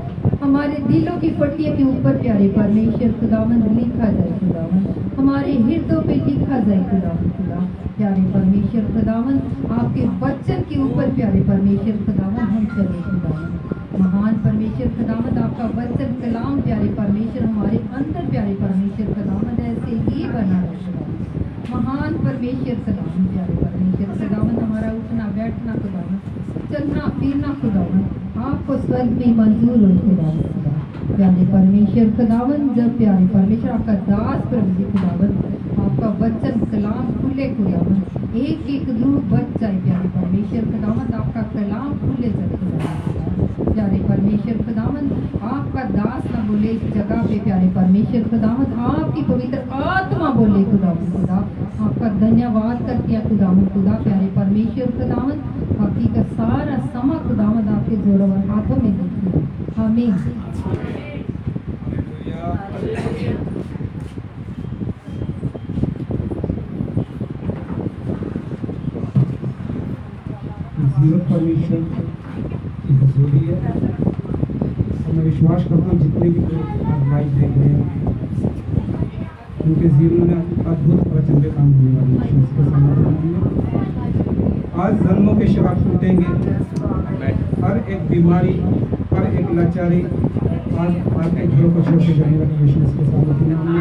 हमारे दिलों की पट्टियों के ऊपर प्यारे परमेश्वर खुदावन लिखा जाए खुदावन, हमारे हृदयों पे लिखा जाए खुदावन खुदा। प्यारे परमेश्वर खुदावन आपके वचन के ऊपर प्यारे परमेश्वर खुदावन हम चले खुदावन। महान परमेश्वर खुदावंद आपका वचन कलाम प्यारे परमेश्वर हमारे अंदर प्यारे परमेश्वर खुदावंद ऐसे ही बना रहे। महान परमेश्वर खुदावंद प्यारे परमेश्वर खुदावंद हमारा उठना बैठना खुदावंद चलना फिरना खुदावंद आपको स्वर्ग में मंजूर हो खुदावंद। प्यारे परमेश्वर खुदावंद जब प्यारे परमेश्वर आपका दास प्रभु जी खुदावंद आपका वचन कलाम खुले खुदावंद एक एक रूह बच जाए प्यारे परमेश्वर खुदावंद आपका कलाम खुले जाए खुदावंद। प्यारे परमेश्वर खुदावंद आपका दास ना बोले इस जगह पे प्यारे परमेश्वर खुदावंद आपकी पवित्र आत्मा बोले खुदावंद खुदा। आपका धन्यवाद करते हैं खुदावंद खुदा। प्यारे परमेश्वर खुदावंद बाकी का सारा समा खुदावंद आपके जोड़ों हाथों में देखिए। आमीन। परमेश्वर की हजूरी है। मैं विश्वास करता हूँ जितने भी लोग आज लाइव देख रहे हैं उनके जीवन में अद्भुत प्रचंड काम होने वाले हैं। इसके सामने आज जन्मों के शराब टूटेंगे, हर एक बीमारी हर एक लाचारी आज आपके घरों को छोड़ के जाने वाली यीशु के सामने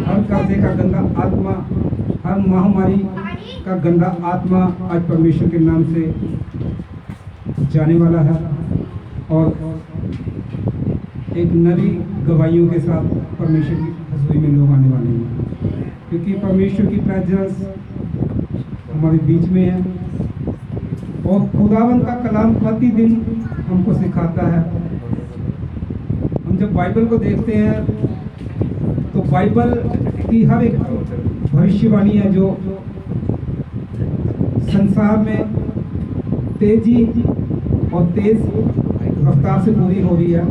हर कर्जे का गंदा आत्मा हर महामारी का गंदा आत्मा आज परमेश्वर के नाम से जाने वाला है और एक नई गवाहियों के साथ परमेश्वर की हजूरी में लोग आने वाले हैं, क्योंकि परमेश्वर की प्रेजेंस हमारे बीच में है और खुदावंद का कलाम प्रतिदिन हमको सिखाता है। हम जब बाइबल को देखते हैं तो बाइबल की हर एक भविष्यवाणी है जो संसार में तेजी और तेज रफ्तार से पूरी हो रही है।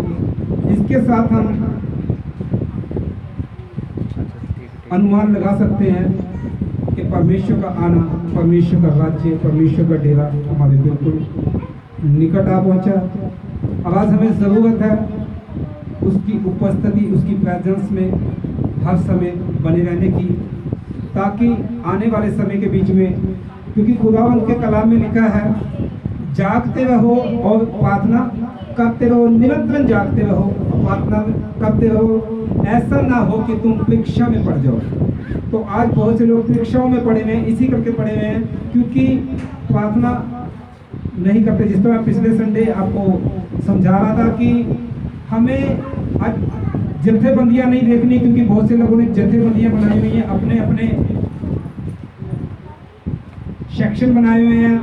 इसके साथ हम अनुमान लगा सकते हैं कि परमेश्वर का आना, परमेश्वर का राज्य, परमेश्वर का डेरा हमारे बिल्कुल निकट आ पहुंचा। अब आज हमें ज़रूरत है उसकी उपस्थिति, उसकी प्रेजेंस में हर समय बने रहने की, ताकि आने वाले समय के बीच में, क्योंकि खुदावंद के कलाम में लिखा है जागते रहो और प्रार्थना करते रहो, निरंतर जागते रहो और प्रार्थना करते रहो, ऐसा ना हो कि तुम परीक्षा में पड़ जाओ। तो आज बहुत से लोग परीक्षाओं में पड़े हुए हैं, इसी करके पड़े हुए हैं क्योंकि प्रार्थना नहीं करते। जिस तरह पिछले संडे आपको समझा रहा था कि हमें आज जत्थेबंदियां नहीं देखनी, क्योंकि बहुत से लोगों ने जत्थेबंदियां बनाई हुई हैं, अपने अपने सेक्शन बनाए हुए हैं,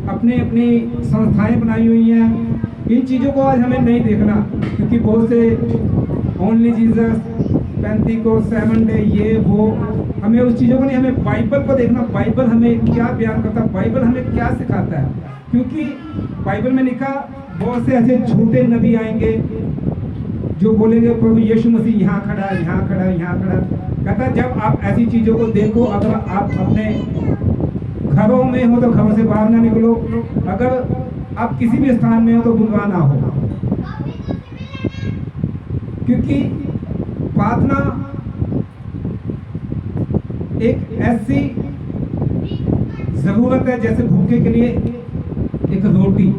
अपने अपनी संस्थाएं बनाई हुई हैं। इन चीज़ों को आज हमें नहीं देखना, क्योंकि बहुत से ओनली जीसस, पेंटिकोस्ट, 7 डे, ये वो, हमें उस चीज़ों को नहीं, हमें बाइबल को देखना। बाइबल हमें क्या बयान करता है, बाइबल हमें क्या सिखाता है, क्योंकि बाइबल में लिखा बहुत से ऐसे झूठे नबी आएंगे जो बोलेंगे प्रभु यीशु मसीह यहाँ खड़ा, यहाँ खड़ा, यहाँ खड़ा। कहता जब आप ऐसी चीज़ों को देखो, अगर आप अपने घरों में हो तो घरों से बाहर ना निकलो, अगर आप किसी भी स्थान में हो तो बुलवा ना हो, क्योंकि प्रार्थना एक ऐसी जरूरत है जैसे भूखे के लिए एक रोटी।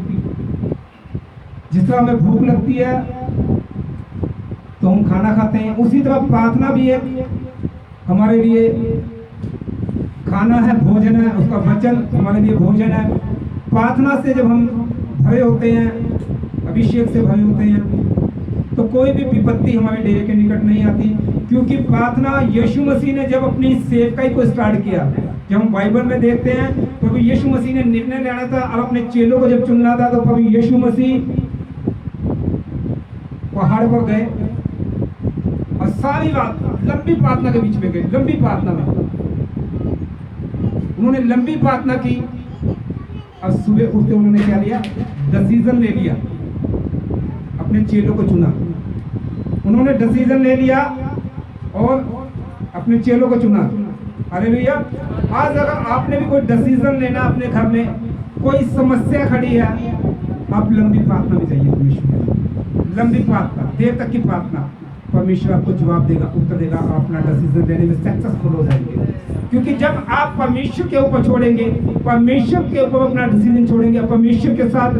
जिस तरह हमें भूख लगती है तो हम खाना खाते हैं, उसी तरह प्रार्थना भी एक हमारे लिए खाना है, भोजन है, उसका वचन हमारे लिए भोजन है। प्रार्थना से जब हम भरे होते हैं, अभिषेक से भरे होते हैं, तो कोई भी विपत्ति हमारे डेरे के निकट नहीं आती, क्योंकि प्रार्थना यीशु मसीह ने जब अपनी सेवकाई को स्टार्ट किया, जब हम बाइबल में देखते हैं प्रभु यीशु मसीह ने निर्णय लेना था और अपने चेलों को जब चुनना था, तो प्रभु यीशु मसीह पहाड़ पर गए और सारी रात लंबी प्रार्थना के बीच में गए। लंबी प्रार्थना में उन्होंने लंबी प्रार्थना की और सुबह उठते उन्होंने क्या लिया, डिसीजन ले लिया, अपने चेलों को चुना। उन्होंने डिसीजन ले लिया और अपने चेलों को चुना। हालेलुया। आज अगर आपने भी कोई डिसीजन लेना, अपने घर में कोई समस्या खड़ी है, आप लंबी प्रार्थना में जाइए। परमेश्वर लंबी प्रार्थना, देर तक की प्रार्थना, परमेश्वर आपको जवाब देगा, उत्तर देगा, आप अपना डिसीजन लेने में सक्सेसफुल हो जाएंगे। क्योंकि जब आप परमेश्वर के ऊपर छोड़ेंगे, परमेश्वर के ऊपर अपना डिसीजन छोड़ेंगे, परमेश्वर के साथ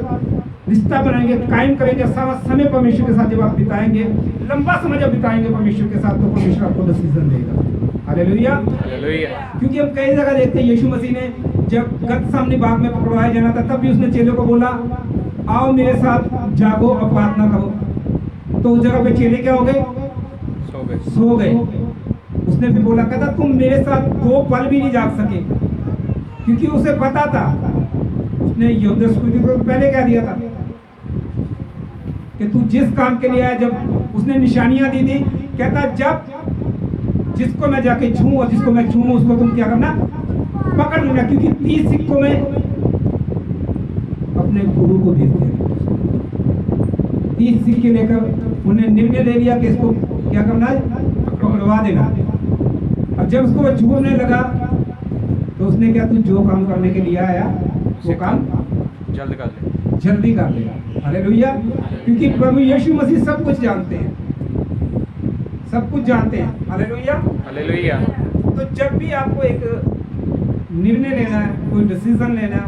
रिश्ता बनाएंगे, कायम करेंगे, सारा समय परमेश्वर के साथ जब आप बिताएंगे, लंबा समय जब बिताएंगे परमेश्वर के साथ, तो परमेश्वर आपको डिसीजन देगा। हालेलुया। क्योंकि हम कई जगह देखते हैं यीशु मसीह ने जब गतसमनी बाग में पकड़वाया जाना था, तब भी उसने चेलों को बोला आओ मेरे साथ जागो और प्रार्थना करो। तो उस जगह पे चेले क्या हो गए, सो गए। उसने भी बोला, कहता तुम मेरे साथ 2 पल भी नहीं जाग सके, क्योंकि उसे पता था, उसने यहूदा स्कूल को पहले कह दिया था कि तू जिस काम के लिए आया, जब उसने निशानियां दी थी, कहता जब जिसको मैं जाके छूं और जिसको मैं छूं उसको तुम क्या करना, पकड़ लेना, क्योंकि 30 सिक्कों में अपने गुरु को भेज दिया। 30 सिक्के लेकर उन्हें निर्णय ले लिया कि इसको क्या करना है, पकड़वा देना। अब जब उसको वो छूने लगा तो उसने क्या, तू जो काम करने के लिए आया वो काम जल्दी कर ले। हालेलुया। क्योंकि प्रभु यीशु मसीह सब कुछ जानते हैं, सब कुछ जानते हैं। हालेलुया। हालेलुया। तो जब भी आपको एक निर्णय लेना है, कोई डिसीजन लेना है,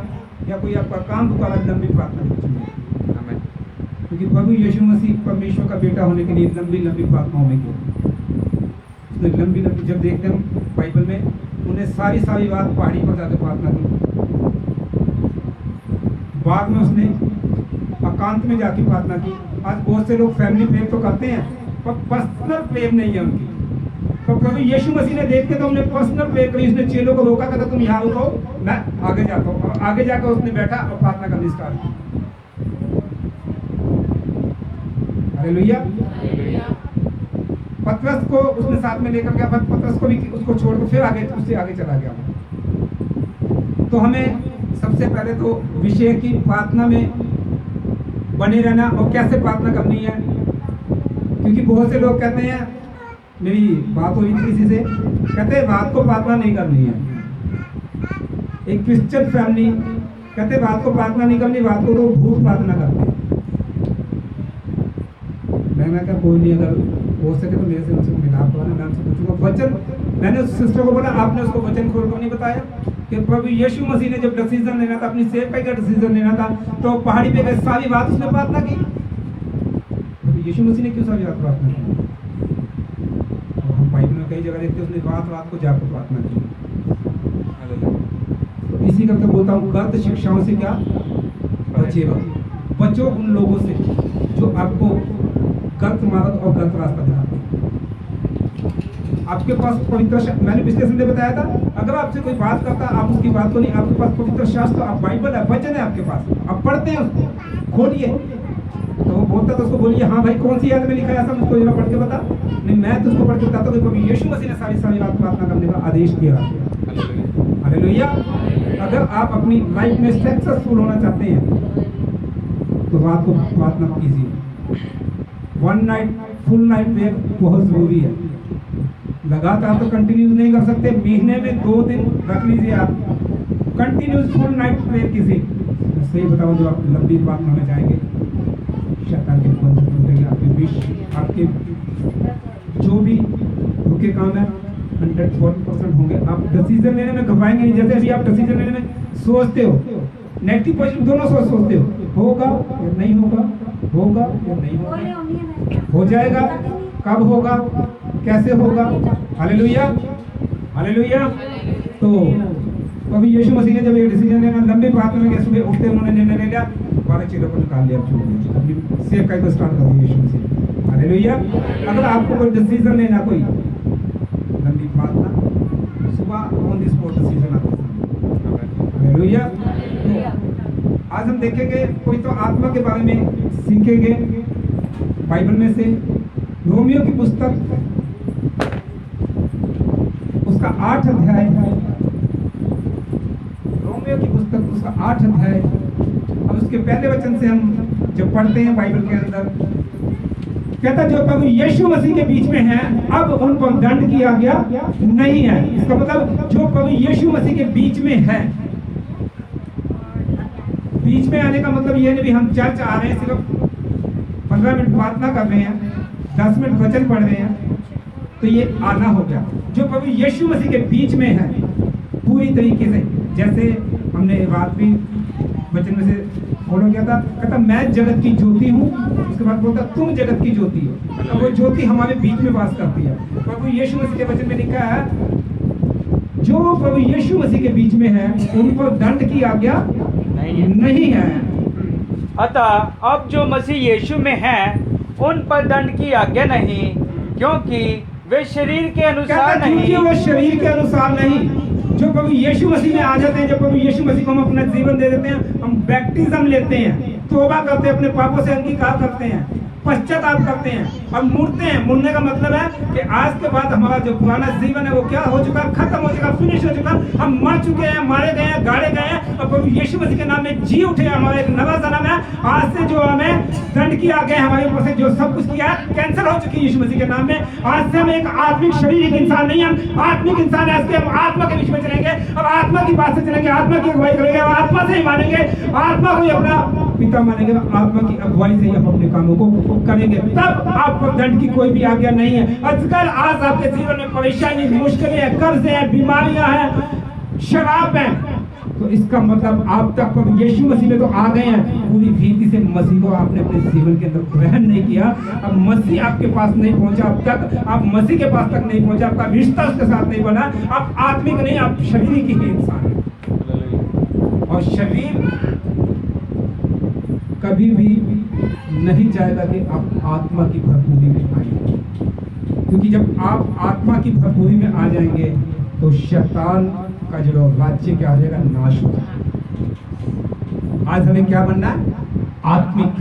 या कोई आपका काम रुका है, लंबी प्रार्थना कीजिए। आमीन। क्योंकि प्रभु यीशु मसीह परमेश्वर का बेटा होने के लिए लंबी लंबी प्रार्थनाओं में की। लंबी लंबी जब देखते हैं बाइबल में, उन्हें सारी बात पहाड़ी पर जाकर प्रार्थना की, बाद में उसने एकांत में जाके प्रार्थना की। आज बहुत से लोग फैमिली प्रेयर तो करते हैं, पर पर्सनल प्रेयर नहीं है उनकी। तो प्रभु यीशु मसीह ने देख के तो हमने पर्सनल प्रेयर करी। उसने चेलों को रोका, कहता तुम यहाँ रुको, मैं आगे जाता हूँ। और आगे जाकर उसने बैठा और प्रार्थना करनी स्टार्ट की। हालेलुया। पतरस को उसने साथ में लेकर गया, पतरस को भी उसको छोड़कर फिर आगे, उससे आगे चला गया। तो हमें सबसे पहले तो विषय की प्रार्थना में बने रहना। और कैसे प्रार्थना करनी है, क्योंकि बहुत से लोग कहते हैं, मेरी बात हुई थी किसी से, कहते हैं रात को प्रार्थना नहीं करनी है। एक क्रिश्चियन फैमिली कहते हैं रात को प्रार्थना नहीं करनी, रात को तो भूत प्रार्थना करते हैं। मैंने कहा कोई नहीं, अगर हो सके तो मेरे से उनसे मिलाप करवाना, मैं उनसे पूछूंगा वचन। मैंने उस सिस्टर को बोला, आपने उसको वचन खोल कर नहीं बताया कि प्रभु यीशु मसीह ने जब डिसीजन लेना था, अपनी सेवकाई का डिसीजन लेना था, तो पहाड़ी पे गए, सारी बात उसने प्रार्थना की। प्रभु यीशु मसीह ने क्यों सारी बात प्रार्थना की? और हम बाइबल में कई जगह देखते हैं उसने रात को जाकर प्रार्थना की। तो इसी करके बोलता हूँ, गलत शिक्षाओं से क्या बचेगा, बचो उन लोगों से जो आपको गलत मार्ग और गलत रास्ता दिखाते हैं। आपके पास पवित्र मैंने पिछले संडे बताया था, अगर आपसे कोई बात करता आप उसकी बात को नहीं, आपके पास पवित्र शास्त्र, आप बाइबल है, वचन है आपके पास, आप पढ़ते हैं उसको, खोलिए। तो वो बोलता तो उसको बोलिए, हाँ भाई कौन सी याद में लिखा है ऐसा, मुझको जरा पढ़ के बता। नहीं, मैं तो उसको पढ़ के बताता हूँ कि यीशु मसीह ने सारी रात प्रार्थना करने का आदेश दिया। हालेलुया। अगर आप अपनी लाइफ में सक्सेसफुल होना चाहते हैं तो रात को प्रार्थना कीजिए। One night full night prayer बहुत जरूरी है। लगातार तो कंटिन्यू नहीं कर सकते, महीने में 2 दिन रख लीजिए आप, कंटिन्यूस फुल नाइट प्रेयर कीजिए। सही बताओ, जो आप लंबी प्रार्थना में जाएंगे, शैतान के बंधन टूटेंगे, आपके विश, आपके जो भी रुके काम है 100% होंगे। आप डिसीजन लेने में घबराएंगे नहीं। जैसे अभी आप डिसीजन लेने में सोचते हो, नेगेटिव पॉजिटिव दोनों सोचते हो, होगा या नहीं होगा, होगा या नहीं होगा, हो जाएगा, कब होगा, कैसे होगा। Hallelujah, hallelujah. तो अभी यीशु मसीह ने जब ये डिसीजन लेना, लंबे प्रार्थना में सुबह उठते उन्होंने निर्णय ले लिया, 12 चीजों को निकाल लिया, अपनी सेवकाई को स्टार्ट कर दिया यीशु मसीह। हालेलुया। अगर आपको कोई डिसीजन लेना, कोई लंबी प्रार्थना, सुबह ऑन द स्पॉट डिसीजन आता है। हालेलुया। तो आज हम देखेंगे, कोई तो आत्मा के बारे में सीखेंगे बाइबल में से। रोमियो की पुस्तक उसका 8 अध्याय है, रोमियो की पुस्तक उसका 8 अध्याय। अब उसके पहले वचन से हम जब पढ़ते हैं बाइबल के अंदर, कहता जो प्रभु यीशु मसीह के बीच में है, अब उन पर दंड किया गया नहीं है। इसका मतलब जो प्रभु यीशु मसीह के बीच में है, बीच में आने का मतलब ये नहीं भी हम चर्च आ रहे हैं, सिर्फ 15 मिनट प्रार्थना कर रहे हैं, 10 मिनट वचन पढ़ रहे हैं, तो ये आना हो गया। जो प्रभु यीशु मसीह के बीच में है पूरी तरीके से, जैसे हमने बात भी वचन में से फॉलो किया था, कहता मैं जगत की ज्योति हूँ, उसके बाद बोलता तुम जगत की ज्योति हो। तो वो ज्योति हमारे बीच में वास करती है। प्रभु यीशु मसीह के वचन में लिखा है, जो प्रभु यीशु मसीह के बीच में है उन पर दंड की आज्ञा नहीं है। अतः अब जो मसीह यीशु में है उन पर दंड की आज्ञा नहीं, क्योंकि वे शरीर के अनुसार नहीं, क्योंकि वो शरीर के अनुसार नहीं। जो प्रभु यीशु मसीह में आ जाते हैं, जब प्रभु यीशु मसीह को हम अपना जीवन दे देते हैं, हम बैप्टिज्म लेते हैं, तौबा करते हैं, अपने पापों से अंगीकार करते हैं, पश्चाताप करते हैं, अब मुड़ते हैं। मुड़ने का मतलब है कि आज के बाद हमारा जो पुराना जीवन है वो क्या हो चुका, खत्म हो चुका, फिनिश हो चुका। हम मर चुके हैं, मारे गए हैं, गाड़े गए हैं, और प्रभु यीशु मसीह के नाम में जी उठे, हमारा एक नवा जन्म है। आज से जो हमें दंड किया गया, हमारे ऊपर से जो सब कुछ किया है कैंसिल हो चुकी है यीशु मसीह के नाम में। आज से हम एक आत्मिक शारीरिक इंसान नहीं, हम आत्मिक इंसान है। आज से हम आत्मा के बीच में चलेंगे, अब आत्मा की बात से चलेंगे, आत्मा की अगुवाई करेंगे, आत्मा से ही मानेंगे, आत्मा को ही अपना पिता मानेंगे, आत्मा की अगुवाई से ही हम अपने कामों को करेंगे। तब आपको दंड की कोई भी आज्ञा नहीं है। आजकल आज आपके जीवन में परेशानी, मुश्किलें हैं, कर्ज हैं, बीमारियां हैं, शराब है, तो इसका मतलब आप तक प्रभु यीशु मसीह में तो आ गए हैं, पूरी रीति से मसीह को आपने अपने जीवन के अंदर ग्रहण नहीं किया। अब मसीह आपके पास नहीं पहुंचा, अब तक आप मसीह के पास तक नहीं पहुंचा, आपका रिश्ता उसके साथ नहीं बना, आप आत्मिक नहीं, आप शरीर की ही इंसान है। और शरीर कभी भी नहीं चाहेगा कि आप आत्मा की भरपूरी में आएंगे, क्योंकि जब आप आत्मा की भरपूरी में आ जाएंगे तो शैतान का जो राज्य क्या हो जाएगा, नाश हो जाएगा। आज हमें क्या बनना है, आत्मिक,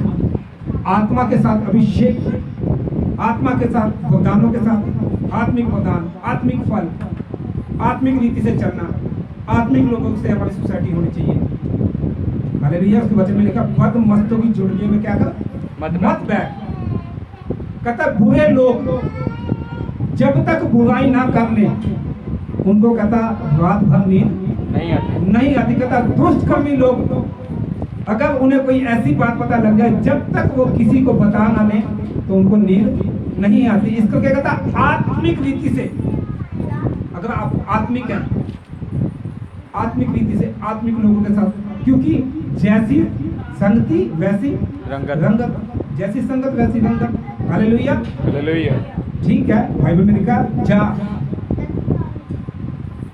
आत्मा के साथ अभिषेक, आत्मा के साथ वरदानों के साथ, आत्मिक वरदान, आत्मिक फल, आत्मिक रीति से चलना, आत्मिक लोगों से हमारी सोसाइटी होनी चाहिए। हालेलुया। उसके वचन में लिखा बद मस्तों की जुड़लियों में क्या कर मत बैठ। कहता बुरे लोग जब तक बुराई ना कर ले उनको कहता रात भर नींद नहीं आती। कहता दुष्ट कर्मी लोग अगर उन्हें कोई ऐसी बात पता लग जाए जब तक वो किसी को बता ना ले तो उनको नींद नहीं आती। इसको क्या कहता आत्मिक रीति से अगर आप आत्मिक हैं, आत्मिक रीति से आत्मिक लोगों के साथ, क्योंकि जैसी संगति वैसी रंगत, जैसी संगत वैसी रंगत। Hallelujah hallelujah. ठीक है। बाइबल में लिखा जा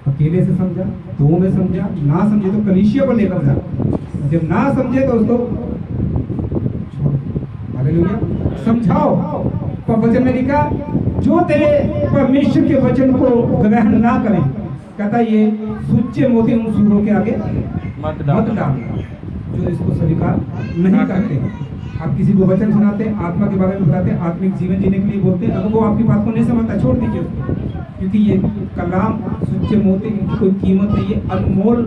अकेले से समझा, दो में समझा, ना समझे तो कलीसिया को लेकर जा, जब ना समझे तो उसको छोड़। हालेलुया। समझाओ। पर वचन में लिखा जो तेरे परमेश्वर के वचन को ग्रहण ना करे कहता ये सुच्चे मोती उन सूरों के आगे मत डालना जो इसको स्वीकार नहीं करते। आप किसी को वचन सुनाते, आत्मा के बारे में बताते, आत्मिक जीवन जीने के लिए बोलते, अगर वो आपकी बात को नहीं समझता छोड़ दीजिए उसको, क्योंकि ये कलाम सुच्चे मोती इनकी कोई कीमत नहीं है। अनमोल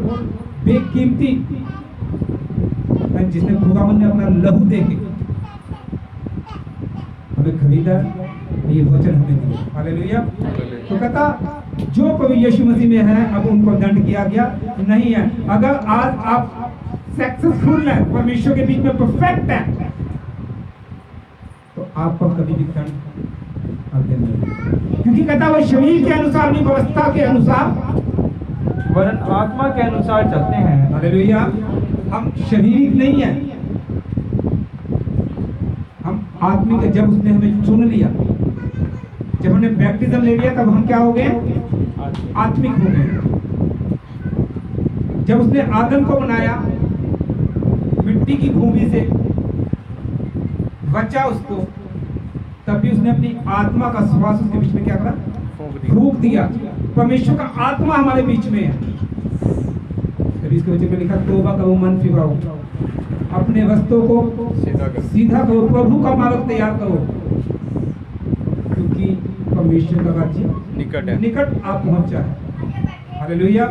बेकीमती जिसने खुदावंद ने अपना लहू दे के हमें खरीदा, ये वचन हमें दिया। हालेलुया। तो कहता जो प्रभु यीशु मसीह में है अब उनको दंड किया गया नहीं है। अगर आज आप सक्सेसफुल हैं, परमेश्वर के बीच में परफेक्ट हैं, तो आप पर कभी भी दंड आगे नहीं, क्योंकि कहता वो शरीर के अनुसार नहीं व्यवस्था के अनुसार वरन आत्मा के अनुसार चलते हैं। हालेलुया। हम शरीर नहीं है, हम आत्मिक है। जब उसने हमें चुन लिया, जब हमने बैप्टिज्म ले लिया, तब हम क्या हो गए आत्मिक हो गए। जब उसने आदम को बनाया मिट्टी की भूमि से, बचा उसको, तब भी उसने अपनी आत्मा का श्वास उसके बीच में क्या करा फूंक दिया। परमेश्वर का आत्मा हमारे बीच में है। इसके वजह में लिखा तौबा करो, मन फिराओ, अपने वस्तुओं को सीधा करो, प्रभु का मार्ग तैयार करो, क्योंकि परमेश्वर का राज्य निकट आप पहुंच जाए। हालेलुया।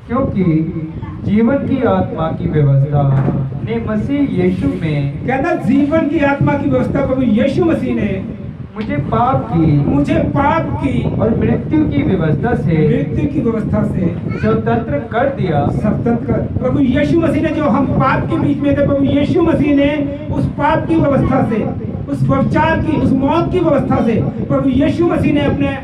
क्योंकि जीवन की आत्मा की व्यवस्था ने मसीह यीशु में, कहता जीवन की आत्मा की व्यवस्था प्रभु यीशु मसीह ने मुझे पाप की और मृत्यु की व्यवस्था से स्वतंत्र कर दिया। स्वतंत्र प्रभु यीशु मसीह ने, जो हम पाप के बीच में थे, प्रभु यीशु मसीह ने उस पाप की व्यवस्था से, उस व्यभिचार की, उस मौत की व्यवस्था से प्रभु यीशु मसीह ने अपने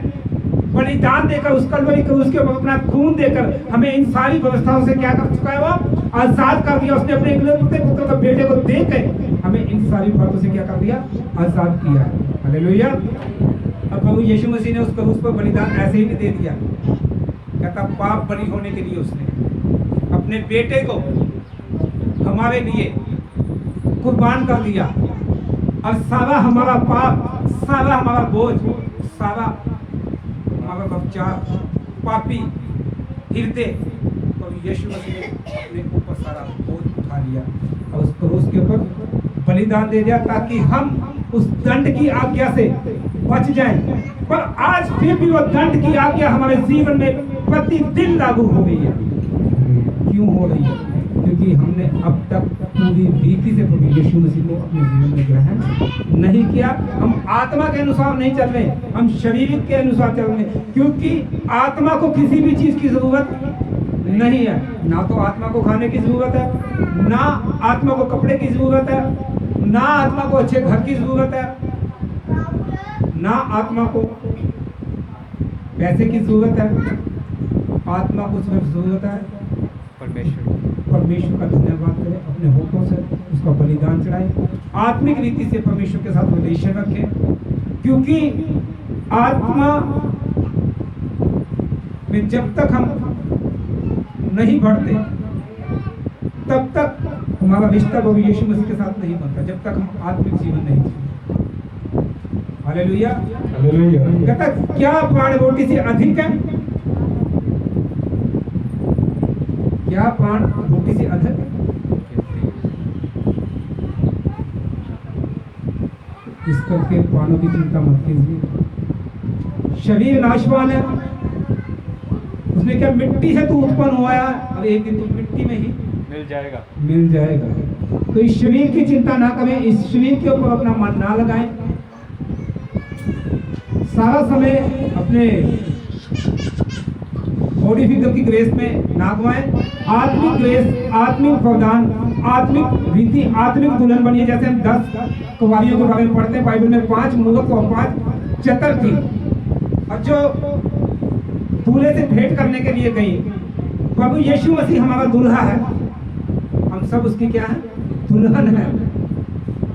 बलिदान देकर, उस कलवरी क्रूस के ऊपर अपना खून देकर हमें इन सारी व्यवस्थाओं से क्या कर चुका है, वो आजाद कर दिया। उसने अपने इकलौते पुत्र के बेटे को देकर हमें इन सारी बातों से क्या कर दिया, आजाद किया है। हालेलुया। अब प्रभु यीशु मसीह ने उस क्रूस पर बलिदान ऐसे ही नहीं दे दिया। कहता पाप बलि होने के लिए उसने अपने बेटे को हमारे लिए कुर्बान कर दिया, और सारा हमारा पाप, सारा हमारा बोझ, सारा हमारा व्यभिचार, पापी हृदय प्रभु यीशु मसीह ने अपने ऊपर सारा बोझ उठा लिया और उस क्रूस के ऊपर बलिदान दे दिया, ताकि हम उस दंड की आज्ञा से बच जाएं। पर आज फिर भी वो दंड की आज्ञा हमारे जीवन में प्रतिदिन लागू हो गई है। क्यों हो रही है? क्योंकि हमने अब तक पूरी रीति से प्रभु यीशु मसीह को अपने जीवन में ग्रहण नहीं किया। हम आत्मा के अनुसार नहीं चल रहे, हम शरीर के अनुसार चल रहे, क्योंकि आत्मा को किसी भी चीज की जरूरत नहीं है। ना तो आत्मा को खाने की जरूरत है, ना आत्मा को कपड़े की जरूरत है, ना आत्मा को अच्छे घर की जरूरत है, ना आत्मा को पैसे की जरूरत है। आत्मा को सिर्फ जरूरत है परमेश्वर का धन्यवाद करें, अपने होठों से उसका बलिदान चढ़ाएं, आत्मिक रीति से परमेश्वर के साथ रिलेशन रखें, क्योंकि आत्मा में जब तक हम नहीं बढ़ते तब तक हमारा रिश्ता प्रभु यीशु मसीह के साथ नहीं बनता, जब तक हम आत्मिक जीवन नहीं जीते। हालेलुया। कहता क्या प्राण रोटी से अधिक है? क्या प्राण रोटी से अधिक है? इस करके प्राणों की चिंता मत कीजिए। शरीर नाशवान है, उसने क्या मिट्टी से तू उत्पन्न हुआ है और एक दिन तू मिट्टी में ही मिल जाएगा। मिल जाएगा। तो इस शरीर की चिंता ना करें, इस शरीर के ऊपर अपना मन ना लगाएं, सारा समय अपने बॉडी फिगर की ग्रेस में ना गवाएं। आत्मिक ग्रेस, आत्मिक वरदान, आत्मिक रीति, आत्मिक दुल्हन बनिए। जैसे हम 10 कुंवारियों के बारे में पढ़ते हैं बाइबल में, 5 मूर्ख और 5 चतर थी, और जो दूल्हे से भेंट करने के लिए गई। प्रभु यीशु मसीह हमारा दूल्हा है, हम सब उसकी क्या है, दुल्हन है।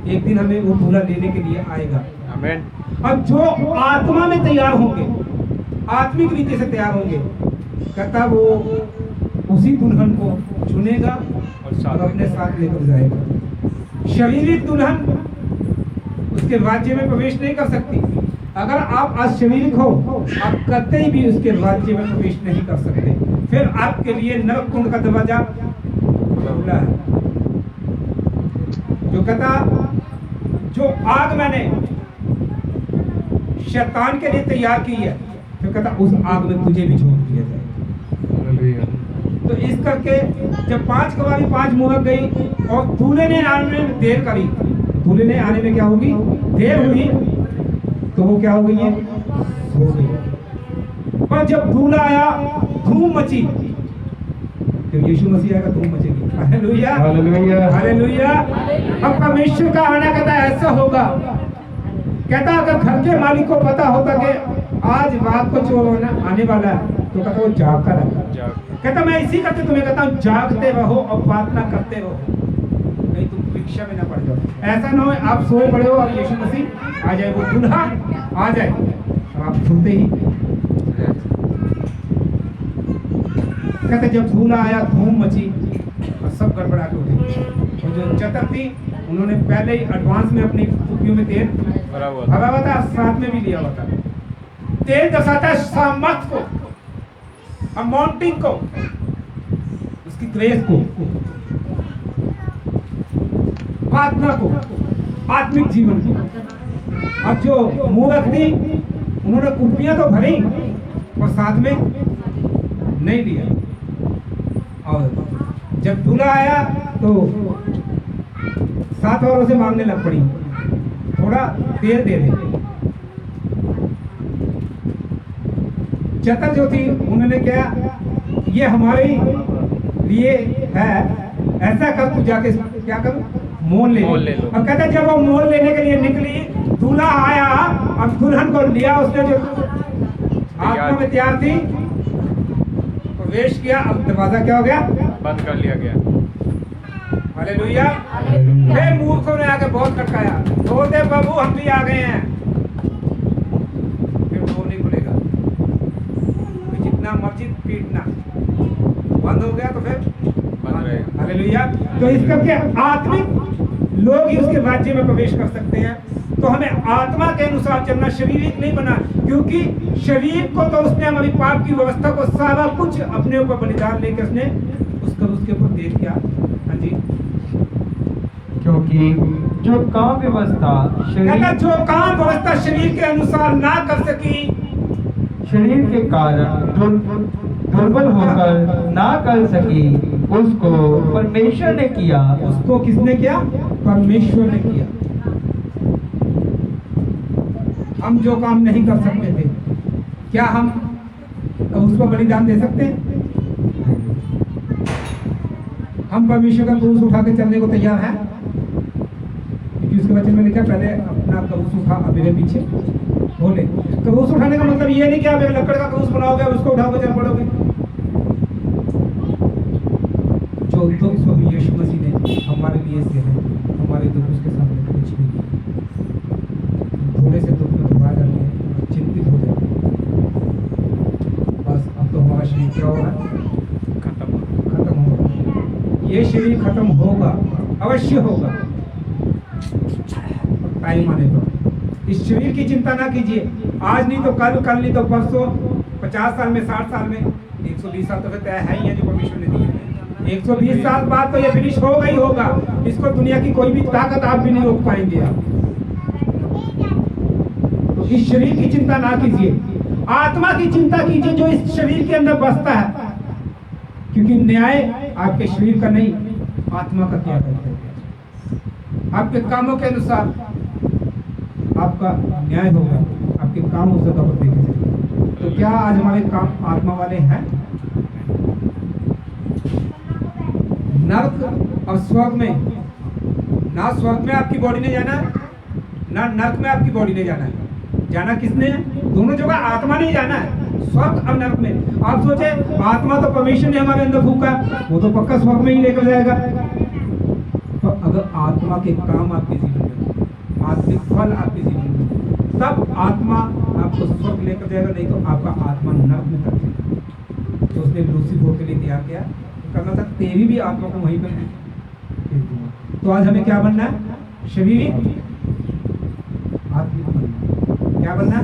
एक दिन हमें वो दूल्हा लेने के लिए आएगा। आमीन। अब जो आत्मा में तैयार होंगे, आत्मिक रीति से तैयार होंगे, कहता वो उसी दुल्हन को चुनेगा और अपने साथ लेकर जाएगा। शारीरिक दुल्हन उसके राज्य में प्रवेश नहीं कर सकती। अगर आप अशारीरिक हो, आप कतई भी उसके राज्य में प्रवेश नहीं कर सकते। फिर आपके लिए नरक कुंड का दरवाजा खुला है। जो कहता, जो आग मैंने शैतान के लिए तैयार की है, तो कहता उस आग में तुझे भी झोंक दिया जाएगा। तो इस करके जब 5 कुंवारी 5 मूर्ख गई और दूल्हे ने आने में देर करी, दूल्हे ने आने में क्या होगी, देर हुई, तो वो क्या हो गई है, सो गई। पर जब दूल्हा आया, धूम मची। जब यीशु मसीह आएगा, धूम मचेगी। Hallelujah, hallelujah, hallelujah. अब परमेश्वर का आना कहता ऐसा होगा, कहता अगर घर के मालिक को पता होता कि आज रात को चोर आने वाला है, तो कहता वो जागता रहता। कहता मैं इसी करके तुम्हें कहता हूँ, जागते रहो और प्रार्थना करते रहो, नहीं तुम परीक्षा में ना पड़ जाओ। ऐसा ना हो आप सोए पड़े हो और यीशु मसीह आ जाए, वो दूल्हा आ जाए और आप सुनते ही। कहते जब दूल्हा आया, धूम मची और सब गड़बड़ा के उठे। और जो चतर थी, उन्होंने पहले ही एडवांस में अपनी कुपियों में तेल भरा हुआ था, साथ में भी लिया हुआ था। तेल दर्शाता है सामर्थ को, अमाउंटिंग को, उसकी ग्रेस को, प्रार्थना को, आत्मिक जीवन को। अब जो मूर्ख थी, उन्होंने कुपियां तो भरी और साथ में नहीं लिया। और जब दूल्हा आया तो 7 औरों से मांगने लग पड़ी, थोड़ा तेल दे दे। चतर जो थी, उन्होंने क्या, ये हमारे लिए है, ऐसा कर तू जाके क्या कर, मोल ले लो। और कहते जब वो मोल लेने के लिए निकली, दूल्हा आया और दुल्हन को लिया, उसने जो आत्मा में तैयार थी प्रवेश किया। अब दरवाजा क्या हो गया, बंद कर लिया गया। हालेलुया। फिर मूर्खों ने आके बहुत खटकाया, बोलते प्रभु हम भी आ गए हैं। फिर वो नहीं खुलेगा, जितना मर्जी पीटना, बंद हो गया तो फिर बंद रहेगा। हालेलुया। तो इस करके आत्मिक लोग ही उसके राज्य में प्रवेश कर सकते हैं। तो हमें आत्मा के अनुसार चलना, शारीरिक नहीं बना, क्योंकि शरीर को तो उसने हमारी पाप की व्यवस्था को सारा कुछ अपने ऊपर बलिदान लेकर उसने उसके ऊपर दे दिया। हाँ जी, क्योंकि जो काम व्यवस्था कहता जो काम व्यवस्था शरीर के अनुसार ना कर सकी, शरीर के कारण दुर्बल होकर ना कर सकी, उसको परमेश्वर ने किया। उसको किसने किया, परमेश्वर ने किया। हम जो काम नहीं कर सकते थे, क्या हम उसको बलिदान दे सकते हैं? हम परमेश्वर का क्रूस उठा के चलने को तैयार हैं, क्योंकि उसके वचन में लिखा पहले अपना क्रूस उठा मेरे पीछे बोले। क्रूस उठाने का मतलब ये नहीं कि आप एक लकड़ का क्रूस बनाओगे और उसको उठाओगे चल पड़ोगे। जो दुख प्रभु यीशु मसीह ने हमारे लिए से है, हमारे दुख उसके सामने कुछ नहीं किया। थोड़े से दुख में घबरा जाते हैं और चिंतित हो जाते हैं। बस अब तो हमारा शरीर क्या होगा, खत्म होगा। ये शरीर खत्म होगा, अवश्य होगा, टाइम आने पर। इस शरीर की चिंता ना कीजिए, आज नहीं तो कल, कल नहीं तो परसों, 50 साल में, 60 साल में, 120 साल तो फिर तय है ही है जो परमेश्वर ने दिए। 120 साल बाद तो ये फिनिश होगा ही होगा। इसको दुनिया की कोई भी ताकत आप भी नहीं रोक पाएंगे। आप तो इस शरीर की चिंता ना कीजिए, आत्मा की चिंता कीजिए जो इस शरीर के अंदर बसता है, क्योंकि न्याय आपके शरीर का नहीं, आत्मा का क्या करता है। आपके कामों के अनुसार आपका न्याय होगा, आपके काम उस जगह पर देखे जाएंगे। तो क्या आज हमारे काम आत्मा वाले हैं? नर्क और स्वर्ग में, ना स्वर्ग में आपकी बॉडी ने जाना है, ना नर्क में आपकी बॉडी ने जाना है। जाना किसने है? दोनों जगह आत्मा ने जाना है, स्वर्ग और नर्क में। आप सोचे आत्मा तो परमेश्वर ने हमारे अंदर फूका, वो तो पक्का स्वर्ग में ही लेकर जाएगा। तो अगर आत्मा के काम आपके जीवन में, आत्मिक फल आपके जीवन में, तब आत्मा आपको स्वर्ग लेकर जाएगा, नहीं तो आपका आत्मा नर्क में कर देगा। तो उसने लूसीफर के लिए तैयार किया, करना था तेरी भी आत्मा को वहीं पर। तो आज हमें क्या बनना है? शरीर आत्मिक बनना। क्या बनना है?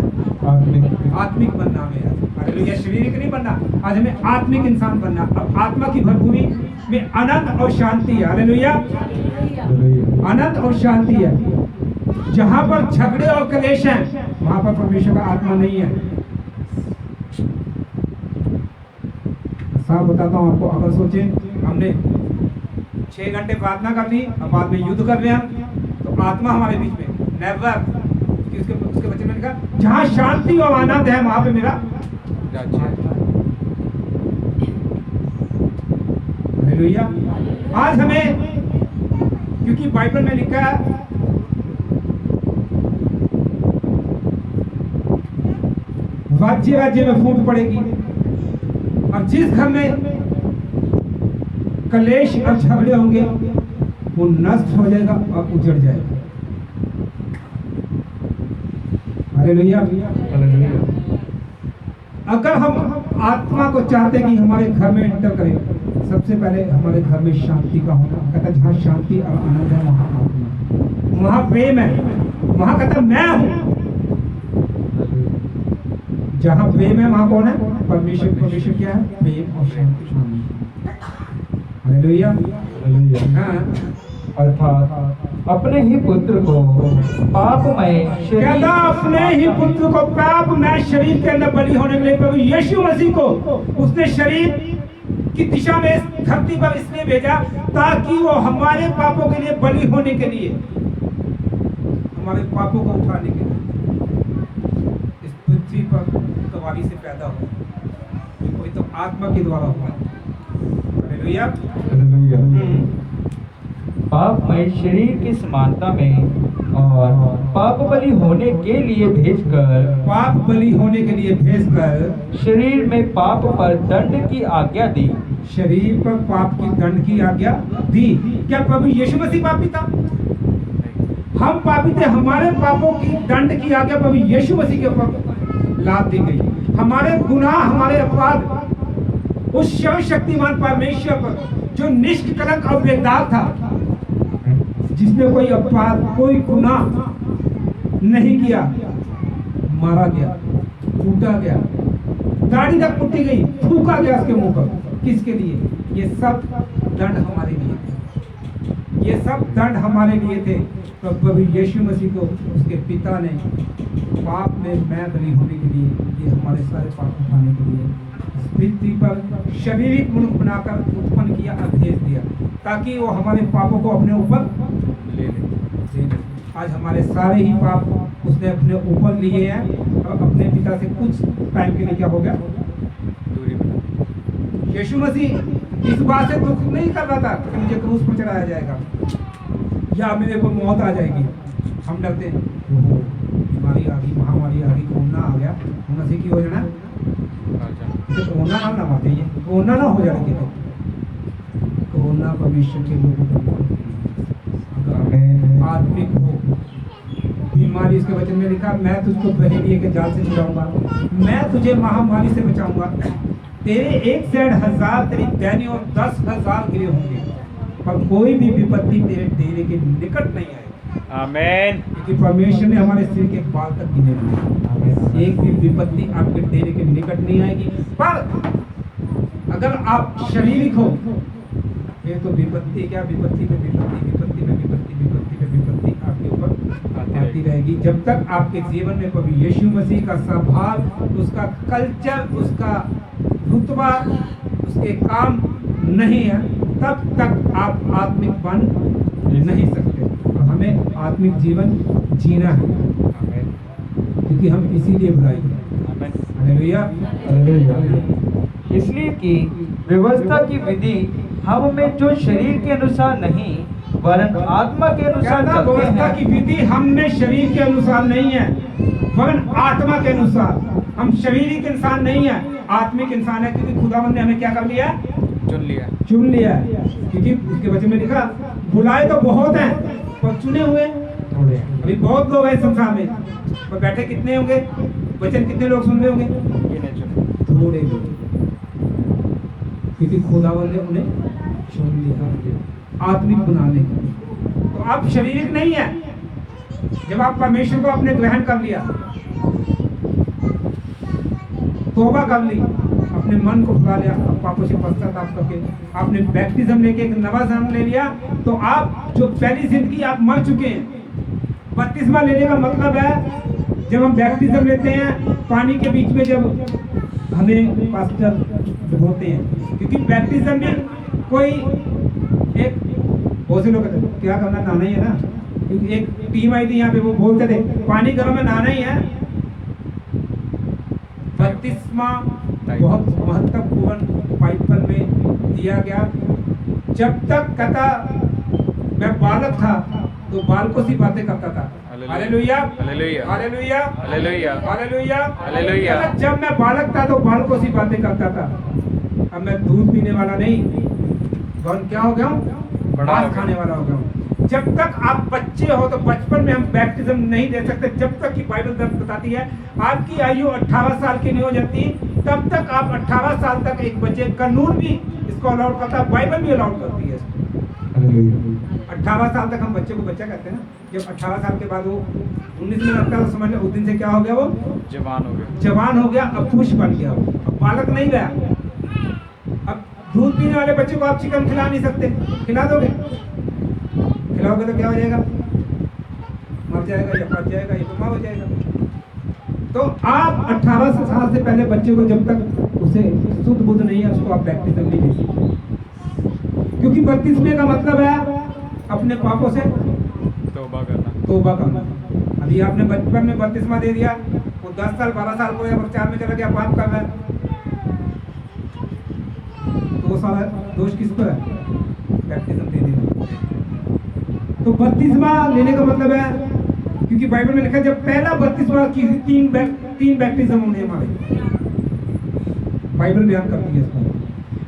आत्मिक बनना हमें। हालेलुया। शारीरिक नहीं बनना, आज हमें आत्मिक इंसान बनना। अब आत्मा की भरपूरी में आनंद और शांति है। हालेलुया। आनंद और शांति है। जहां पर झगड़े और कलेश हैं, वहां पर परमेश्वर का आत्मा नहीं है। साफ बताता हूं आपको, अगर सोचे हमने 6 घंटे प्रार्थना कर ली और बाद में युद्ध कर रहे हैं, तो आत्मा हमारे बीच में नेवर। उसके बच्चे ने लिखा, जहां शांति और आनंद है वहां पे मेरा राज्य है। हालेलुया। आज हमें, क्योंकि बाइबल में लिखा है राज्य राज्य में फूट पड़ेगी, और जिस घर में कलेश और झगड़े होंगे वो नष्ट हो जाएगा और उजड़ जाएगा। हालेलुया। अगर हम आत्मा को चाहते हैं कि हमारे घर में एंटर करे, सबसे पहले हमारे घर में शांति का होना। कहता जहाँ शांति और आनंद है वहाँ आत्मा, वहाँ प्रेम है, वहाँ कहता मैं हूँ। जहाँ प्रेम है वहाँ कौन है? परमेश्वर। परमेश्वर क्या है? प्रेम और शांति। हालेलुया। हाँ। अर्थात अपने ही पुत्र को पापमय शरीर, कहता अपने ही पुत्र को पापमय शरीर के अंदर बलि होने के लिए प्रभु यीशु मसीह को उसने शरीर की दिशा में धरती पर इसलिए भेजा ताकि वो हमारे पापों के लिए बलि होने के लिए, हमारे पापों को उठाने के लिए इस पृथ्वी पर सवारी से पैदा हो। कोई तो आत्मा के द्वारा हुआ। हालेलुया। पापमय शरीर की समानता में और पाप बलि होने के लिए भेजकर, पाप बलि होने के लिए भेजकर शरीर में पाप पर दंड की आज्ञा दी। शरीर पर पाप की दंड की आज्ञा दी। क्या प्रभु यीशु मसीह पापी था? हम पापी थे, हमारे पापों की दंड की आज्ञा प्रभु यीशु मसीह के ऊपर लाद दी गई। हमारे गुनाह, हमारे अपराध उस सर्वशक्तिमान परमेश्वर पर जो निष्कलंक और बेदाग था, जिसने कोई अपराध, कोई गुनाह नहीं किया, मारा गया, कूटा गया, दाढ़ी तक कुटी गई, थूका गया उसके मुंह पर। किसके लिए? ये सब दंड हमारे लिए थे। ये सब दंड हमारे लिए थे। तो प्रभु यीशु मसीह को उसके पिता ने पाप में मैं बलि होने के लिए, ये हमारे सारे पाप उठाने के लिए पृथ्वी पर शारीरिक मनुष्य बनाकर उत्पन्न किया और भेज दिया, ताकि वो हमारे पापों को अपने ऊपर ले ले। आज हमारे सारे ही पाप उसने अपने ऊपर लिए हैं और अपने पिता से कुछ टाइम के लिए क्या हो गया? दूरी बना। यीशु मसीह इस बात से दुख नहीं कर रहा था कि मुझे क्रूस पर चढ़ाया जाएगा या मेरे को मौत आ जाएगी। हम डरते हैं, बीमारी आ गई, महामारी आ गई, कोरोना आ गया, मसीह की हो जाना, कोरोना ना मारते, ये कोरोना ना हो जाएगी। तो कोरोना परमेश्वर के लोगों को आत्मिक हो बीमारी, इसके वचन में लिखा, मैं तुझको बहेलिए के जाल से छुड़ाऊंगा, मैं तुझे महामारी से बचाऊंगा। तेरे 1,000 तेरी दैनी और 10,000 गिरे होंगे, पर कोई भी विपत्ति तेरे डेरे के निकट नहीं आएगी। आमीन। क्योंकि परमेश्वर ने हमारे सिर के बाल तक गिने हुए। एक भी विपत्ति आपके डेरे के निकट नहीं आएगी। पर अगर आप शारीरिक हो, फिर तो विपत्ति क्या, विपत्ति पे विपत्ति, विपत्ति पे विपत्ति, विपत्ति पे विपत्ति आपके ऊपर आती रहेगी जब तक आपके जीवन में प्रभु यीशु मसीह का स्वभाव, उसका कल्चर, उसका रुतबा, उसके काम नहीं है, तब तक आप आत्मिक बन नहीं सकते। और हमें आत्मिक जीवन जीना है, क्योंकि हम इसीलिए बुलाए हैं। Hallelujah, hallelujah. इसलिए कि व्यवस्था की विधि हम में जो शरीर के अनुसार नहीं वरन आत्मा के अनुसार कहता, चलते व्यवस्था हैं। की विधि हम में शरीर के अनुसार नहीं है वरन आत्मा के अनुसार। हम शरीरिक इंसान नहीं है, आत्मिक इंसान है, क्योंकि खुदावंद ने हमें क्या कर लिया? चुन लिया है। क्योंकि उसके वचन में लिखा, बुलाए तो बहुत हैं पर चुने हुए थोड़े हैं। अभी बहुत लोग हैं संसार में, पर बैठे कितने होंगे? वचन कितने लोग सुन रहे होंगे? थोड़े लोग, क्योंकि खुदावंद ने उन्हें चुन लिया आत्मिक बनाने के लिए। तो आप शारीरिक नहीं है। जब आप परमेश्वर को अपने ग्रहण कर लिया, तौबा कर ली, अपने मन को खुला लिया, पापों से पश्चाताप करके आपने बैप्टिज्म लेके एक नवा जन्म ले लिया, तो आप जो पहली जिंदगी आप मर चुके हैं। बपतिस्मा लेने का मतलब है, जब हम बैप्टिज्म लेते हैं पानी के बीच में, जब हमें पास्टर डुबोते हैं, क्योंकि बैप्टिज्म में कोई एक, बहुत से लोग कहते हैं, क्या करना, नहाना ही है ना। क्योंकि एक टीम आई थी यहाँ पे, वो बोलते थे पानी गर्म में नहाना ही है। बपतिस्मा बहुत महत्वपूर्ण बाइबल में दिया गया। जब तक कहता मैं बालक था तो बालकों सी बातें करता था। Hallelujah, hallelujah, hallelujah, hallelujah, hallelujah, hallelujah. जब मैं बालक था तो बालकों सी बातें करता था। अब मैं दूध पीने वाला नहीं, वरन क्या हो गया हूँ? मांस खाने वाला हो गया हूँ। जब तक आप बच्चे हो तो बचपन में हम बैप्टिज्म नहीं दे सकते, जब तक कि बाइबल बताती है आपकी आयु 18 साल की नहीं हो जाती, तब तक आप 18 साल तक एक बच्चे, कानून भी इसको अलाउड करता है, बाइबल भी अलाउड करती है इसको। 18 साल तक हम बच्चे को बच्चा कहते हैं ना। जब 18 साल के बाद वो 19 में लगता है, तो समझ लो उस दिन से क्या हो गया? वो जवान हो गया, अब पुरुष बन गया, वो अब बालक नहीं रहा। अब दूध पीने वाले बच्चे को आप चिकन खिला नहीं सकते, खिला दोगे? खिलाओगे तो क्या हो जाएगा? मर जाएगा या पच जाएगा या बीमार हो जाएगा। तो आप 18 साल से पहले बच्चे को, जब तक उसे शुद्ध बुद्ध नहीं है, उसको आप बैप्टिज्म नहीं दे सकते, क्योंकि बपतिस्मे का मतलब है अपने पापों से तौबा करना। अभी आपने बचपन में बपतिस्मा दे दिया, वो 10 साल 12 साल को या 4 में चला गया, पाप कर रहा है, तो वो सारा दोष किस पर है? बैप्टिज्म देने का। तो बपतिस्मा लेने का मतलब है, क्योंकि बाइबल में लिखा है जब पहला बपतिस्मा की 3 बैप्टिज्म होने हमारे, बाइबल बयान करती है इसको।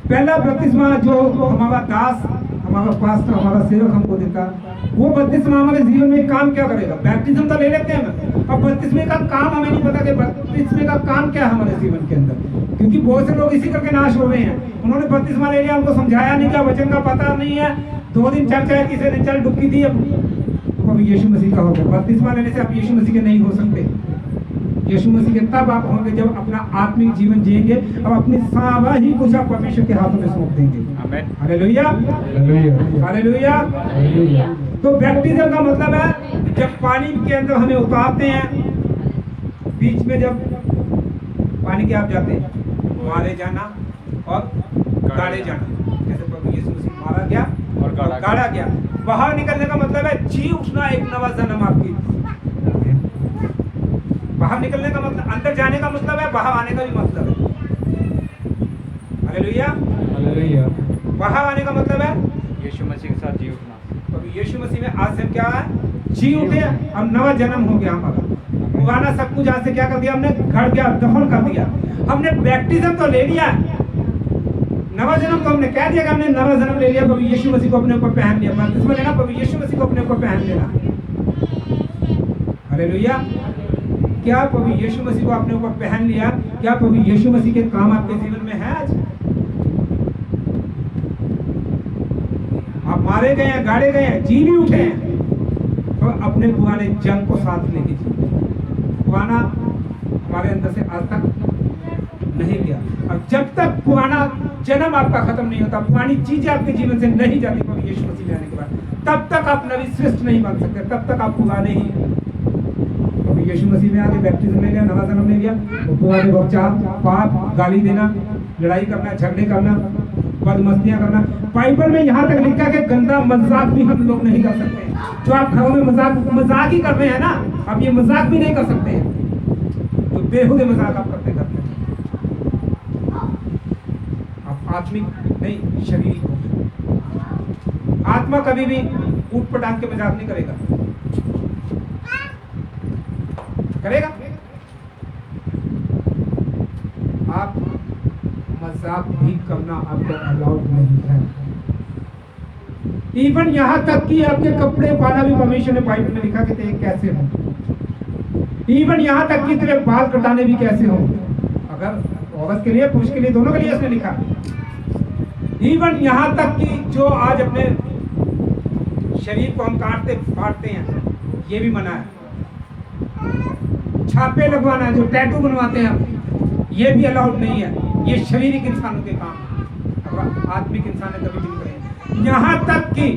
पहला बपतिस्मा जो हमारा दास, हमारा पास्टर, हमारा सेवक हमको देता, वो बपतिस्मा हमारे जीवन में काम क्या करेगा? बैप्टिज्म तो ले लेते हैं ना, अब बपतिस्मे का काम हमें नहीं पता कि बपतिस्मे का काम क्या है हमारे जीवन के अंदर, क्योंकि बहुत से लोग इसी करके नाश हो गए हैं। उन्होंने बपतिस्मा ले लिया, उनको समझाया नहीं, क्या वचन का पता नहीं है, 2 दिन चर्चा है, तीसरे दिन चल डुबकी दी, तो अब यीशु मसीह का हो गया। बपतिस्मा लेने से आप यीशु मसीह के नहीं हो सकते। यीशु मसीह के तब आप होंगे जब अपना आत्मिक जीवन जिएंगे, अब अपनी सारा ही कुछ आप परमेश्वर के हाथों में सौंप देंगे। Hallelujah, hallelujah, hallelujah. तो बैप्टिज्म का मतलब है जब पानी के अंदर हमें उतारते हैं, बीच में जब पानी के आप जाते हैं, मारे जाना और गाड़े जाना। जैसे प्रभु यीशु मसीह मारा गया और गाड़ा गया। बाहर निकलने का मतलब है जी उठना, एक नवा जन्म आपकी। बाहर निकलने का मतलब, अंदर जाने का मतलब है, बाहर आने का भी मतलब है। Hallelujah, hallelujah. बाहर आने का मतलब है यीशु मसीह के साथ जी उठना। तो यीशु मसीह में आज से हम क्या है? जी उठे, अब नवा जन्म हो गया हमारा। पुराना सब कुछ आज से क्या कर दिया हमने? घट गया, दफन कर दिया। हमने बैप्टिज्म तो ले लिया, नवा जन्म तो हमने कह दिया कि हमने नवा जन्म ले लिया, प्रभु यीशु मसीह को अपने ऊपर पहन लिया। बपतिस्मा लेना, प्रभु यीशु मसीह को अपने ऊपर पहन लेना। हालेलुया। क्या प्रभु यीशु मसीह को अपने ऊपर पहन लिया? क्या प्रभु यीशु मसीह के काम आपके जीवन में है आज? आप मारे गए हैं, गाड़े गए हैं, जी भी उठे हैं, तो अपने पुराने जंग को साथ लेके जी। पुराना हमारे अंदर से आज तक नहीं गया। अब जब तक पुराना जन्म आपका खत्म नहीं होता, पुरानी चीजें आपके जीवन से नहीं जाती प्रभु यीशु मसीह आने के बाद, तब तक आप नवी सृष्टि नहीं बन सकते, तब तक आप पुराने ही अभी यीशु मसीह में आके बैप्टिज्म ले लिया, नवा जन्म ले लिया, बुआ ने बच्चा पाप, गाली देना, लड़ाई करना, झगड़े करना, बदमस्तियां करना। बाइबल में यहाँ तक लिखा है कि गंदा मजाक भी हम लोग नहीं कर सकते। जो आप घरों में मजाक ही कर रहे हैं ना, आप ये मजाक भी नहीं कर सकते हैं। तो बेहुदे मजाक आप करते हैं। आप आत्मिक नहीं, शरीरिक हो। आत्मा कभी भी ऊट पटांग के मजाक नहीं करेगा। आप मजाक भी करना आपको अलाउड नहीं है। इवन यहाँ तक कि आपके कपड़े पाना भी परमेश्वर ने बाइबल में लिखा कि तेरे कैसे हो। इवन यहाँ तक कि तेरे बाल कटाने भी कैसे हो। अगर औरत के लिए, पुरुष के लिए, दोनों के लिए इसने लिखा। इवन यहाँ तक कि जो आज अपने शरीर को हम काटते फाड़ते हैं, ये भी मना है। छापे लगवाना, जो टैटू बनवाते हैं हम, ये भी अलाउड नहीं है। ये शारीरिक इंसानों के काम, अगर आत्मिक इंसान है कभी भी नहीं करेंगे। यहाँ तक कि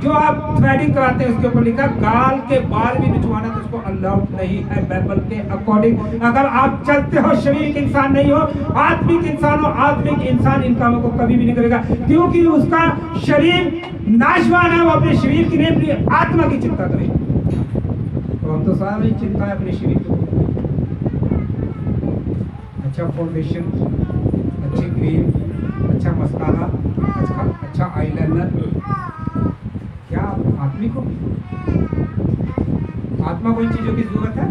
जो आप थ्रेडिंग कराते हैं उसके ऊपर लिखा गाल के बाल भी निचवाना, तो उसको अलाउड नहीं है बाइबल के अकॉर्डिंग। अगर आप चलते हो, शारीरिक इंसान नहीं हो, आत्मिक इंसान हो, आत्मिक इंसान इन कामों को कभी भी नहीं करेगा, क्योंकि उसका शरीर नाशवान है। वो अपने शरीर की नहीं, अपनी आत्मा की चिंता करेगा। तो हम तो सारी चिंता है अपने शरीर की। अच्छा फाउंडेशन, अच्छी क्रीम, अच्छा मस्कारा, अच्छा आईलाइनर, क्या आत्मिक हो? आत्मा को इन चीजों की जरूरत है।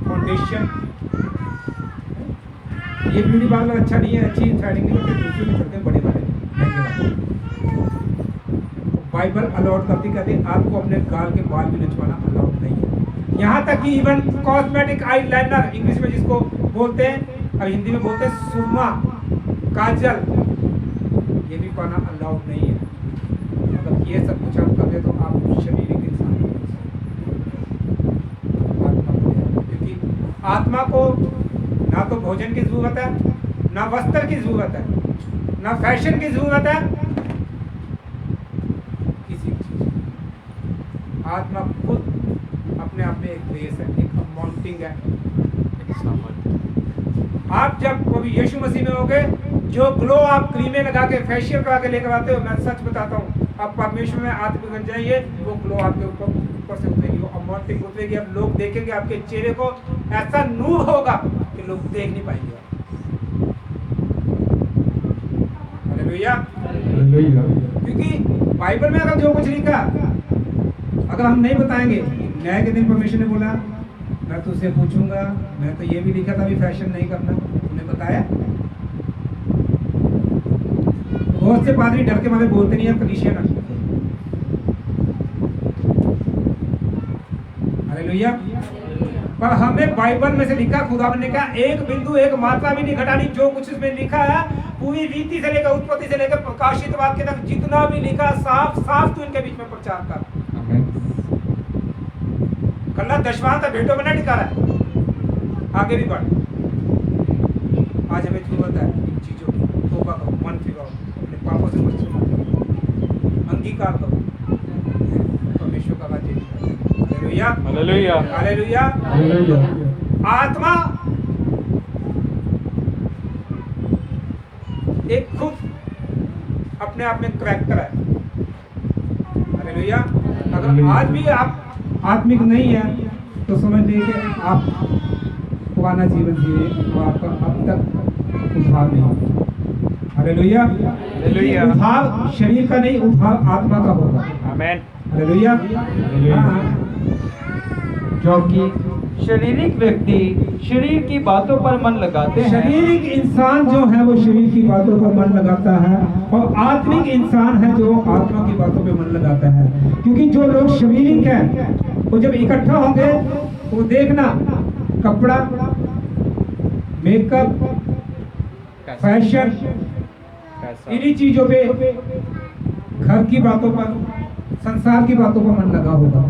फाउंडेशन, ये ब्यूटी पार्लर अच्छा नहीं है, अच्छी थ्रेडिंग नहीं होती, दूसरे में करते हैं बड़े वाले महंगे वाले। बाइबल अलाउड करती कहती आपको अपने गाल के बाल भी नचवाना अलाउड नहीं है। यहाँ तक कि इवन कॉस्मेटिक आईलाइनर, इंग्लिश में जिसको बोलते हैं और हिंदी में बोलते हैं सुरमा, काजल, ये भी पाना अलाउड नहीं है। अगर ये सब कुछ आप कर रहे तो आप शारीरिक इंसान हो। क्योंकि आत्मा को ना तो भोजन की जरूरत है, ना वस्त्र की जरूरत है, ना फैशन की जरूरत है, किसी चीज। आत्मा खुद अपने आप में एक ग्रेस है, एक अमाउंटिंग है, एक सामर्थ्य। आप जब कभी यीशु मसीह में होगे, जो ग्लो आप क्रीमें लगा के फेशियल करा के लेकर आते हो, मैं सच बताता हूँ, आप परमेश्वर में आत्मिक बन जाइए, वो ग्लो आपके ऊपर से उतरेगी, वो अमाउंटिंग उतरेगी। अब लोग देखेंगे आपके चेहरे को, ऐसा नूर होगा कि लोग देख नहीं पाएंगे। हालेलुया। क्योंकि बाइबल में अगर जो कुछ लिखा, अगर हम नहीं बताएंगे, न्याय के दिन परमेश्वर ने बोला मैं तुझसे पूछूंगा, मैं तो ये भी लिखा था भी फैशन नहीं करना, तुमने बताया? बहुत से पादरी डर के मारे बोलते नहीं है कलीसिया ना। हालेलुया। पर हमें बाइबल में से लिखा, खुदा ने कहा एक बिंदु एक मात्रा भी नहीं घटानी। जो कुछ इसमें लिखा है पूरी रीति से लेकर, उत्पत्ति से लेकर प्रकाशित वाक्य तक जितना भी लिखा, साफ साफ तू इनके बीच में प्रचार कर। कल्ला दशवां तक भेंटों में नहीं टिका रहा है, आगे भी बढ़। आज हमें जरूरत है इन चीजों की। तौबा करो, मन फिराओ, अपने पापों से मत सुनो, अंगीकार करो, परमेश्वर का राज्य। Hallelujah, hallelujah, hallelujah, hallelujah. आत्मा एक खुद अपने आप में करैक्टर है। हालेलुया। अगर आज भी आप आत्मिक नहीं है तो समझ लीजिए कि आप पुराना जीवन जिए और आपका अब तक उद्धार नहीं हुआ। Hallelujah, hallelujah. उद्धार शरीर का नहीं, उद्धार आत्मा का होगा। आमीन, हालेलुया। क्योंकि शारीरिक व्यक्ति शरीर की बातों पर मन लगाते हैं। शारीरिक इंसान जो है वो शरीर की बातों पर मन लगाता है, और आत्मिक इंसान है जो आत्मा की बातों पे मन लगाता है। क्योंकि जो लोग शारीरिक हैं वो जब इकट्ठा होंगे तो देखना, कपड़ा, मेकअप, फैशन, इन्हीं चीजों पे, घर की बातों पर, संसार की बातों पर मन लगा होगा।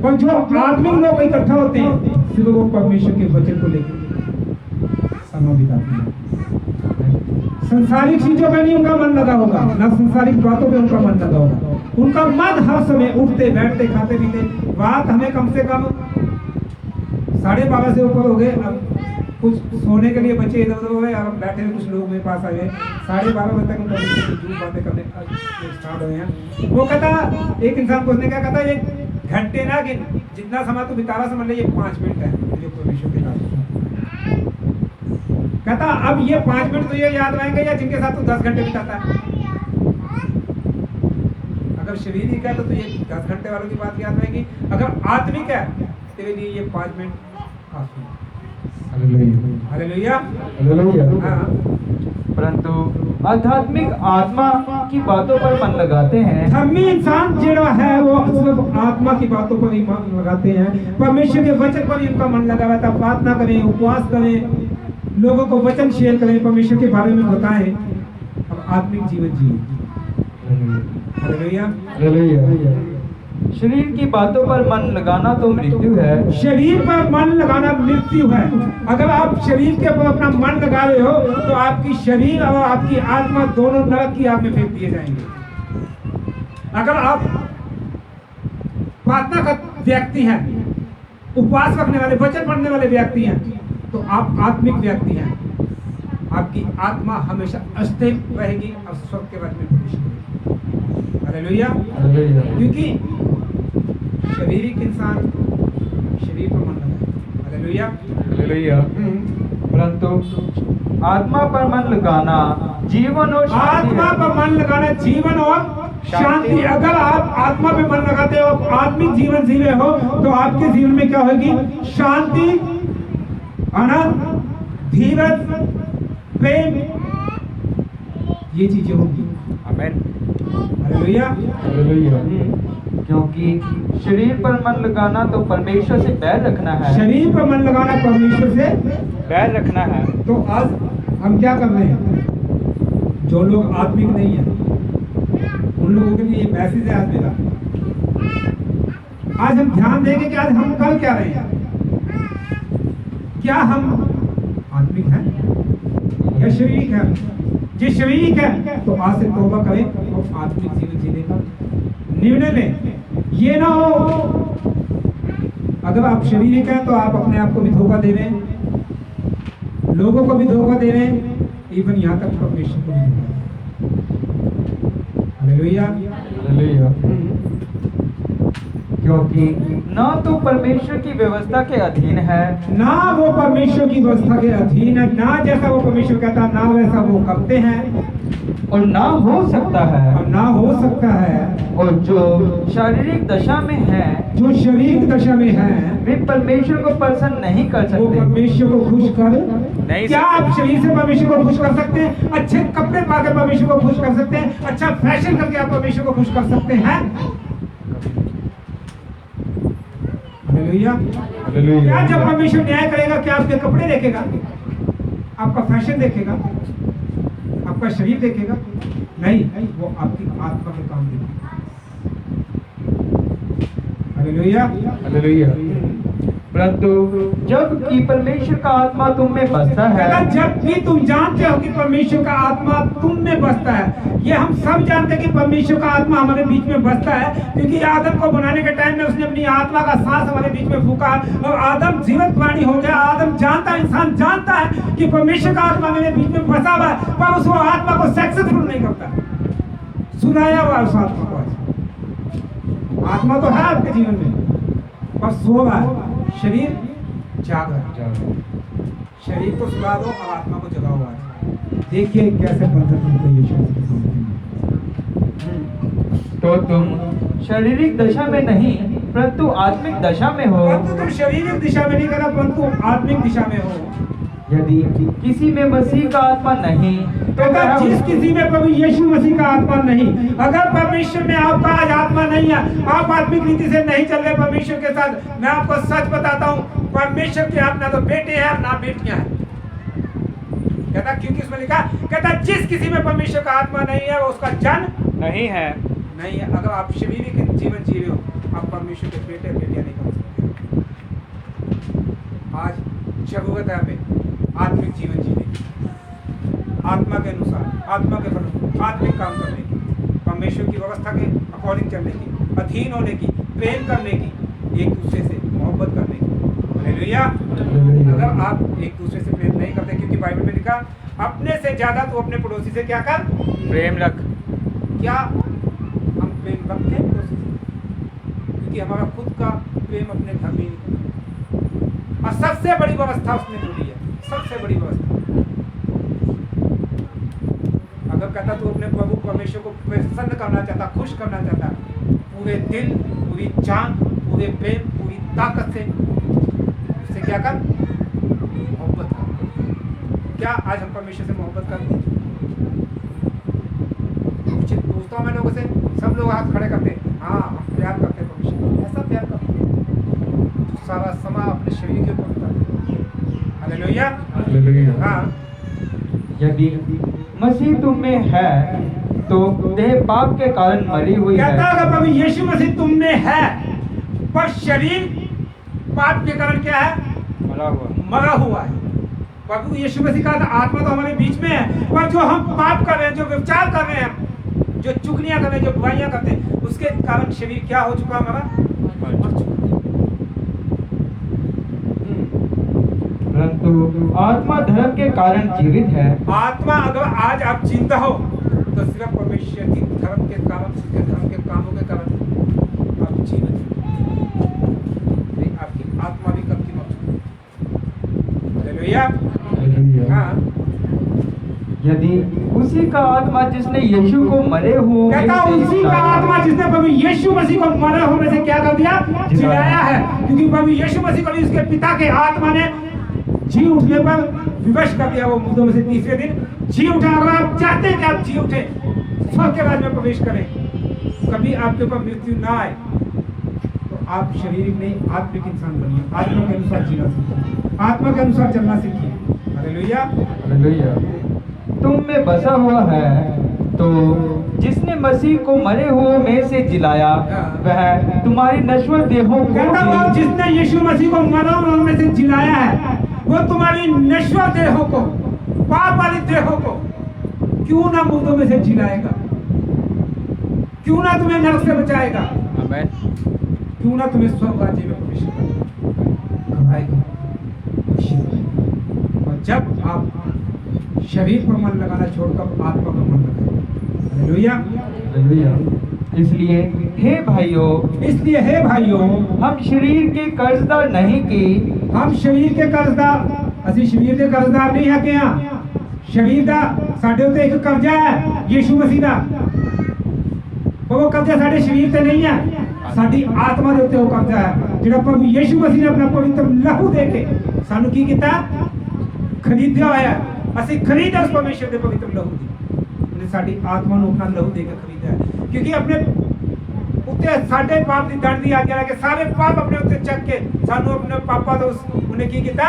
पर जो आत्मिक लोग इकट्ठा होते हैं फिर वो परमेश्वर के वचन को लेकर समय बिताते हैं। संसारिक चीजों में नहीं उनका मन लगा होगा, ना संसारिक बातों पे उनका मन लगा होगा। उनका मन हर समय उठते बैठते खाते पीते, बात हमें कम से कम 12:30 से ऊपर हो गए। अब कुछ सोने के लिए बच्चे इधर उधर हो गए, अब बैठे हुए कुछ लोग मेरे पास आए हैं। 12:30 बजे तक हम परमेश्वर की झूठ बातें करने स्टार्ट हुए हैं। वो कहता, एक इंसान पूछने क्या कहता, ये घंटे ना कि जितना समय तू बिता रहा समझ ले ये 5 मिनट है जो परमेश्वर के साथ। कहता अब ये 5 मिनट तुझे याद रहेंगे या जिनके साथ तू 10 घंटे बिताता है? अगर शारीरिक है तो तुझे 10 घंटे वालों की बात याद रहेगी, अगर आत्मिक है तेरे लिए ये 5 मिनट काफी है। Hallelujah, hallelujah. हाँ। परंतु आध्यात्मिक आत्मा की बातों पर मन लगाते हैं। धर्मी इंसान जो है वो सिर्फ आत्मा की बातों पर ही मन लगाते हैं, परमेश्वर के वचन पर ही उनका मन लगा रहता है। प्रार्थना करें, उपवास करें, लोगों को वचन शेयर करें, परमेश्वर के बारे में बताएं, अब आत्मिक जीवन जिए। Hallelujah, hallelujah. शरीर की बातों पर मन लगाना तो मृत्यु है। शरीर पर मन लगाना मृत्यु है। अगर आप शरीर के ऊपर अपना मन लगा रहे हो तो आपकी शरीर और आपकी आत्मा दोनों नरक की आग में फेंक दिए जाएंगे। अगर आप प्रार्थना का व्यक्ति हैं, उपवास रखने वाले, वचन पढ़ने वाले व्यक्ति हैं, तो आप आत्मिक व्यक्ति हैं। आपकी आत्मा हमेशा अस्थिर रहेगी और स्वर्ग के राज्य में प्रवेश करेगी। हालेलुया, क्योंकि शारीरिक इंसान शरीर पर मन लगाए। Hallelujah, hallelujah. परंतु आत्मा पर मन लगाना जीवन और आत्मा पर मन लगाना जीवन और शांति। अगर आप आत्मा पे मन लगाते हो, आत्मिक जीवन जी रहे हो, तो आपके जीवन में क्या होगी? शांति, आनंद, धीरज, प्रेम, ये चीजें होंगी। आमीन, हालेलुया, हालेलुया। क्योंकि शरीर पर मन लगाना तो परमेश्वर से बैर रखना है। शरीर पर मन लगाना परमेश्वर से बैर रखना है। तो आज हम क्या कर रहे हैं? जो लोग आत्मिक नहीं है उन लोगों के लिए ये मैसेज है आज मेरा। आज हम ध्यान देंगे कि आज हम कर क्या रहे हैं। क्या हम आत्मिक हैं या शारीरिक हैं? जिस शारीरिक है तो आज से तौबा करें और आत्मिक जीवन जीने का निर्णय लें। ये ना हो अगर आप शारीरिक हैं तो आप अपने आप को भी धोखा दे रहे हैं, लोगों को भी धोखा दे रहे हैं, इवन यहाँ तक परमेश्वर को भी धोखा। Hallelujah, hallelujah. क्योंकि ना तो परमेश्वर की व्यवस्था के अधीन है, ना वो परमेश्वर की व्यवस्था के अधीन है, ना जैसा वो परमेश्वर कहता ना वैसा वो करते हैं, और ना हो सकता है, और ना हो सकता है। और जो शारीरिक दशा में है, जो शारीरिक दशा में है, वे परमेश्वर को प्रसन्न नहीं कर वो सकते। परमेश्वर को खुश कर नहीं। क्या आप शरीर से परमेश्वर को खुश कर सकते हैं? अच्छे कपड़े पाकर परमेश्वर को खुश कर सकते हैं? अच्छा फैशन करके आप परमेश्वर को खुश कर सकते हैं? Hallelujah, hallelujah. क्या जब परमेश्वर न्याय करेगा क्या आपके कपड़े देखेगा, आपका फैशन देखेगा, आपका शरीर देखेगा? नहीं, वो आपकी आत्मा के काम देखेगा। Hallelujah, hallelujah. परंतु जब कि परमेश्वर का आत्मा तुम में बसता है, जब भी तुम जानते हो कि परमेश्वर का आत्मा तुम में बसता है। ये हम सब जानते हैं कि परमेश्वर का आत्मा हमारे बीच में बसता है, क्योंकि आदम को बनाने के टाइम में उसने अपनी आत्मा का सांस हमारे बीच में फूका और आदम जीवित प्राणी हो गया। आदम जानता है, इंसान जानता है कि परमेश्वर का आत्मा मेरे बीच में बसा हुआ है, पर उस आत्मा को सक्सेसफुल नहीं करता, सुनाया हुआ उस आत्मा को। आत्मा तो है आपके जीवन में पर सो रहा है, शरीर जाग रहा है। शरीर को सुला दो और आत्मा को जगाओ। आज देखिए कैसे बंधन बनता है यीशु के सामने। तो तुम शारीरिक दशा में नहीं परंतु आत्मिक दशा में हो। परंतु तुम शारीरिक दिशा में नहीं करना, परंतु आत्मिक दिशा में हो। यदि किसी में मसीह का आत्मा नहीं तो अगर जिस किसी में प्रभु यीशु मसीह का आत्मा नहीं, अगर परमेश्वर में आपका आज आत्मा नहीं है, आप आत्मिक रीति से नहीं चल रहे परमेश्वर के साथ, मैं आपको सच बताता हूँ, परमेश्वर के आप ना तो बेटे हैं ना बेटियां हैं। कहता क्योंकि इसमें लिखा, कहता जिस किसी में परमेश्वर का आत्मा नहीं है वो उसका जन्म नहीं है। नहीं है। अगर आप शारीरिक जीवन जी रहे हो, आप परमेश्वर के बेटे बेटियां नहीं कर सकते। आज जरूरत है हमें आत्मिक जीवन जीने की, आत्मा के अनुसार, आत्मा के अनुसार आत्मिक काम करने की, परमेश्वर की व्यवस्था के अकॉर्डिंग चलने की, अधीन होने की, प्रेम करने की, एक दूसरे से मोहब्बत करने की। हालेलुया। अगर आप एक दूसरे से प्रेम नहीं करते, क्योंकि बाइबल में लिखा अपने से ज्यादा तो अपने पड़ोसी से क्या कर, प्रेम रख। क्या हम प्रेम रखते हैं पड़ोसी से? क्योंकि हमारा खुद का प्रेम अपने घर में ही निकलता है। और सबसे बड़ी व्यवस्था उसने जोड़ी है, सबसे बड़ी व्यवस्था। अगर कहता तू अपने प्रभु परमेश्वर को प्रसन्न करना चाहता, खुश करना चाहता, पूरे दिल, पूरी जान, पूरे प्रेम, पूरी ताकत से उससे क्या कर, मोहब्बत कर। क्या आज हम परमेश्वर से मोहब्बत करते हैं? पूछता हूँ मैं लोगों से, सब लोग हाथ खड़े करते हैं, हाँ हम प्यार करते हैं परमेश्वर। ऐसा प्यार करते हैं तो सारा समय अपने शरीर के ऊपर बिताते हैं। हालेलुया। हाँ, यदि मसीह तुम में है तो देह पाप के कारण मरी हुई है। कहता अगर प्रभु यीशु मसीह तुम में है, पर शरीर पाप के कारण क्या है, मरा हुआ। मरा हुआ है। प्रभु यीशु मसीह का आत्मा तो हमारे बीच में है, पर जो हम पाप कर रहे हैं, जो व्यभिचार कर रहे हैं, जो चुगलियां कर रहे हैं, जो बुराइयां करते हैं, उसके कारण शरीर क्या हो चुका है हमारा, मर चुका है। परंतु आत्मा धर्म के कारण जीवित है। आत्मा अगर आज आप जिंदा हो तो सिर्फ परमेश्वर की धर्म के कारण, उसके धर्म के कामों के कारण आप जीवित हो। नहीं, आपकी आत्मा भी कब की मर चुकी है। हालेलुया। हाँ, यदि उसी का आत्मा जिसने यीशु को मरे हुए कहता उसी का आत्मा जिसने प्रभु यीशु मसीह को मरे हुए में से क्या कर दिया, जिलाया है। क्योंकि प्रभु यीशु मसीह को उसके पिता के आत्मा ने जी उठने पर विवश कर दिया। वो मुर्दों में से तीसरे दिन जी उठा। अगर आप चाहते हैं कि आप जी उठे, स्वर्ग के राज्य में प्रवेश करें, कभी आपके ऊपर मृत्यु ना आए, तो आप शारीरिक नहीं आत्मिक इंसान बनिए। आत्मा के अनुसार जीना सीखिए, आत्मा के अनुसार चलना सीखिए। हालेलुया। हालेलुया। तुम में बसा हुआ है तो जिसने मसीह को मरे हुए में से जिलाया वह तुम्हारी नश्वर देहों को कहता वो भी जिसने यीशु मसीह को मरे हुए में से जिलाया है, वो तुम्हारी नश्वर देहों को, पाप वाली देहों को क्यों ना मुर्दों में से जिलाएगा, क्यों ना तुम्हें नरक से बचाएगा, आमीन। क्यों ना तुम्हें स्वर्ग राज्य में प्रवेश कराएगा। और जब आप शरीर पर मन लगाना छोड़कर आत्मा पर मन लगाएं। हालेलुया। हालेलुया। इसलिए हे भाइयों, हे भाइयों, हम शरीर के कर्जदार नहीं कि हम शरीर के कर्जदार, ਅਸੀਂ शरीर के कर्जदार नहीं है कि शरीर ਦਾ ਸਾਡੇ ਉੱਤੇ ਇੱਕ ਕਰਜ਼ਾ ਹੈ ਯੀਸ਼ੂ ਮਸੀਹ ਦਾ। ਉਹ ਕਰਜ਼ਾ ਸਾਡੇ ਸਰੀਰ ਤੇ ਨਹੀਂ ਹੈ, ਸਾਡੀ ਆਤਮਾ ਦੇ ਉੱਤੇ ਉਹ ਕਰਜ਼ਾ ਹੈ ਜਿਹੜਾ ਪ੍ਰਭੂ ਯੀਸ਼ੂ ਮਸੀਹ ਨੇ ਆਪਣਾ ਪਵਿੱਤਰ ਲਹੂ ਦੇ ਕੇ ਸਾਨੂੰ ਕੀ ਕੀਤਾ, ਖਰੀਦਿਆ ਹੋਇਆ ਹੈ। ਅਸੀਂ ਖਰੀਦਿਆ ਉਸ ਪਰਮੇਸ਼ਰ ਦੇ ਪਵਿੱਤਰ ਲਹੂ ਦੀ। ਉਹਨੇ ਸਾਡੀ ਆਤਮਾ ਨੂੰ ਆਪਣਾ ਲਹੂ ਦੇ ਕੇ ਖਰੀਦਿਆ ਹੈ। ਕਿਉਂਕਿ ਆਪਣੇ ਉੱਤੇ ਸਾਡੇ ਪਾਪ ਦੀ ਦੰਡ ਦੀ ਆਗਿਆ ਲੈ ਕੇ ਸਾਰੇ ਪਾਪ ਆਪਣੇ ਉੱਤੇ ਚੱਕ ਕੇ ਸਾਨੂੰ ਆਪਣੇ ਪਾਪਾਂ ਤੋਂ ਉਹਨੇ ਕੀ ਕੀਤਾ,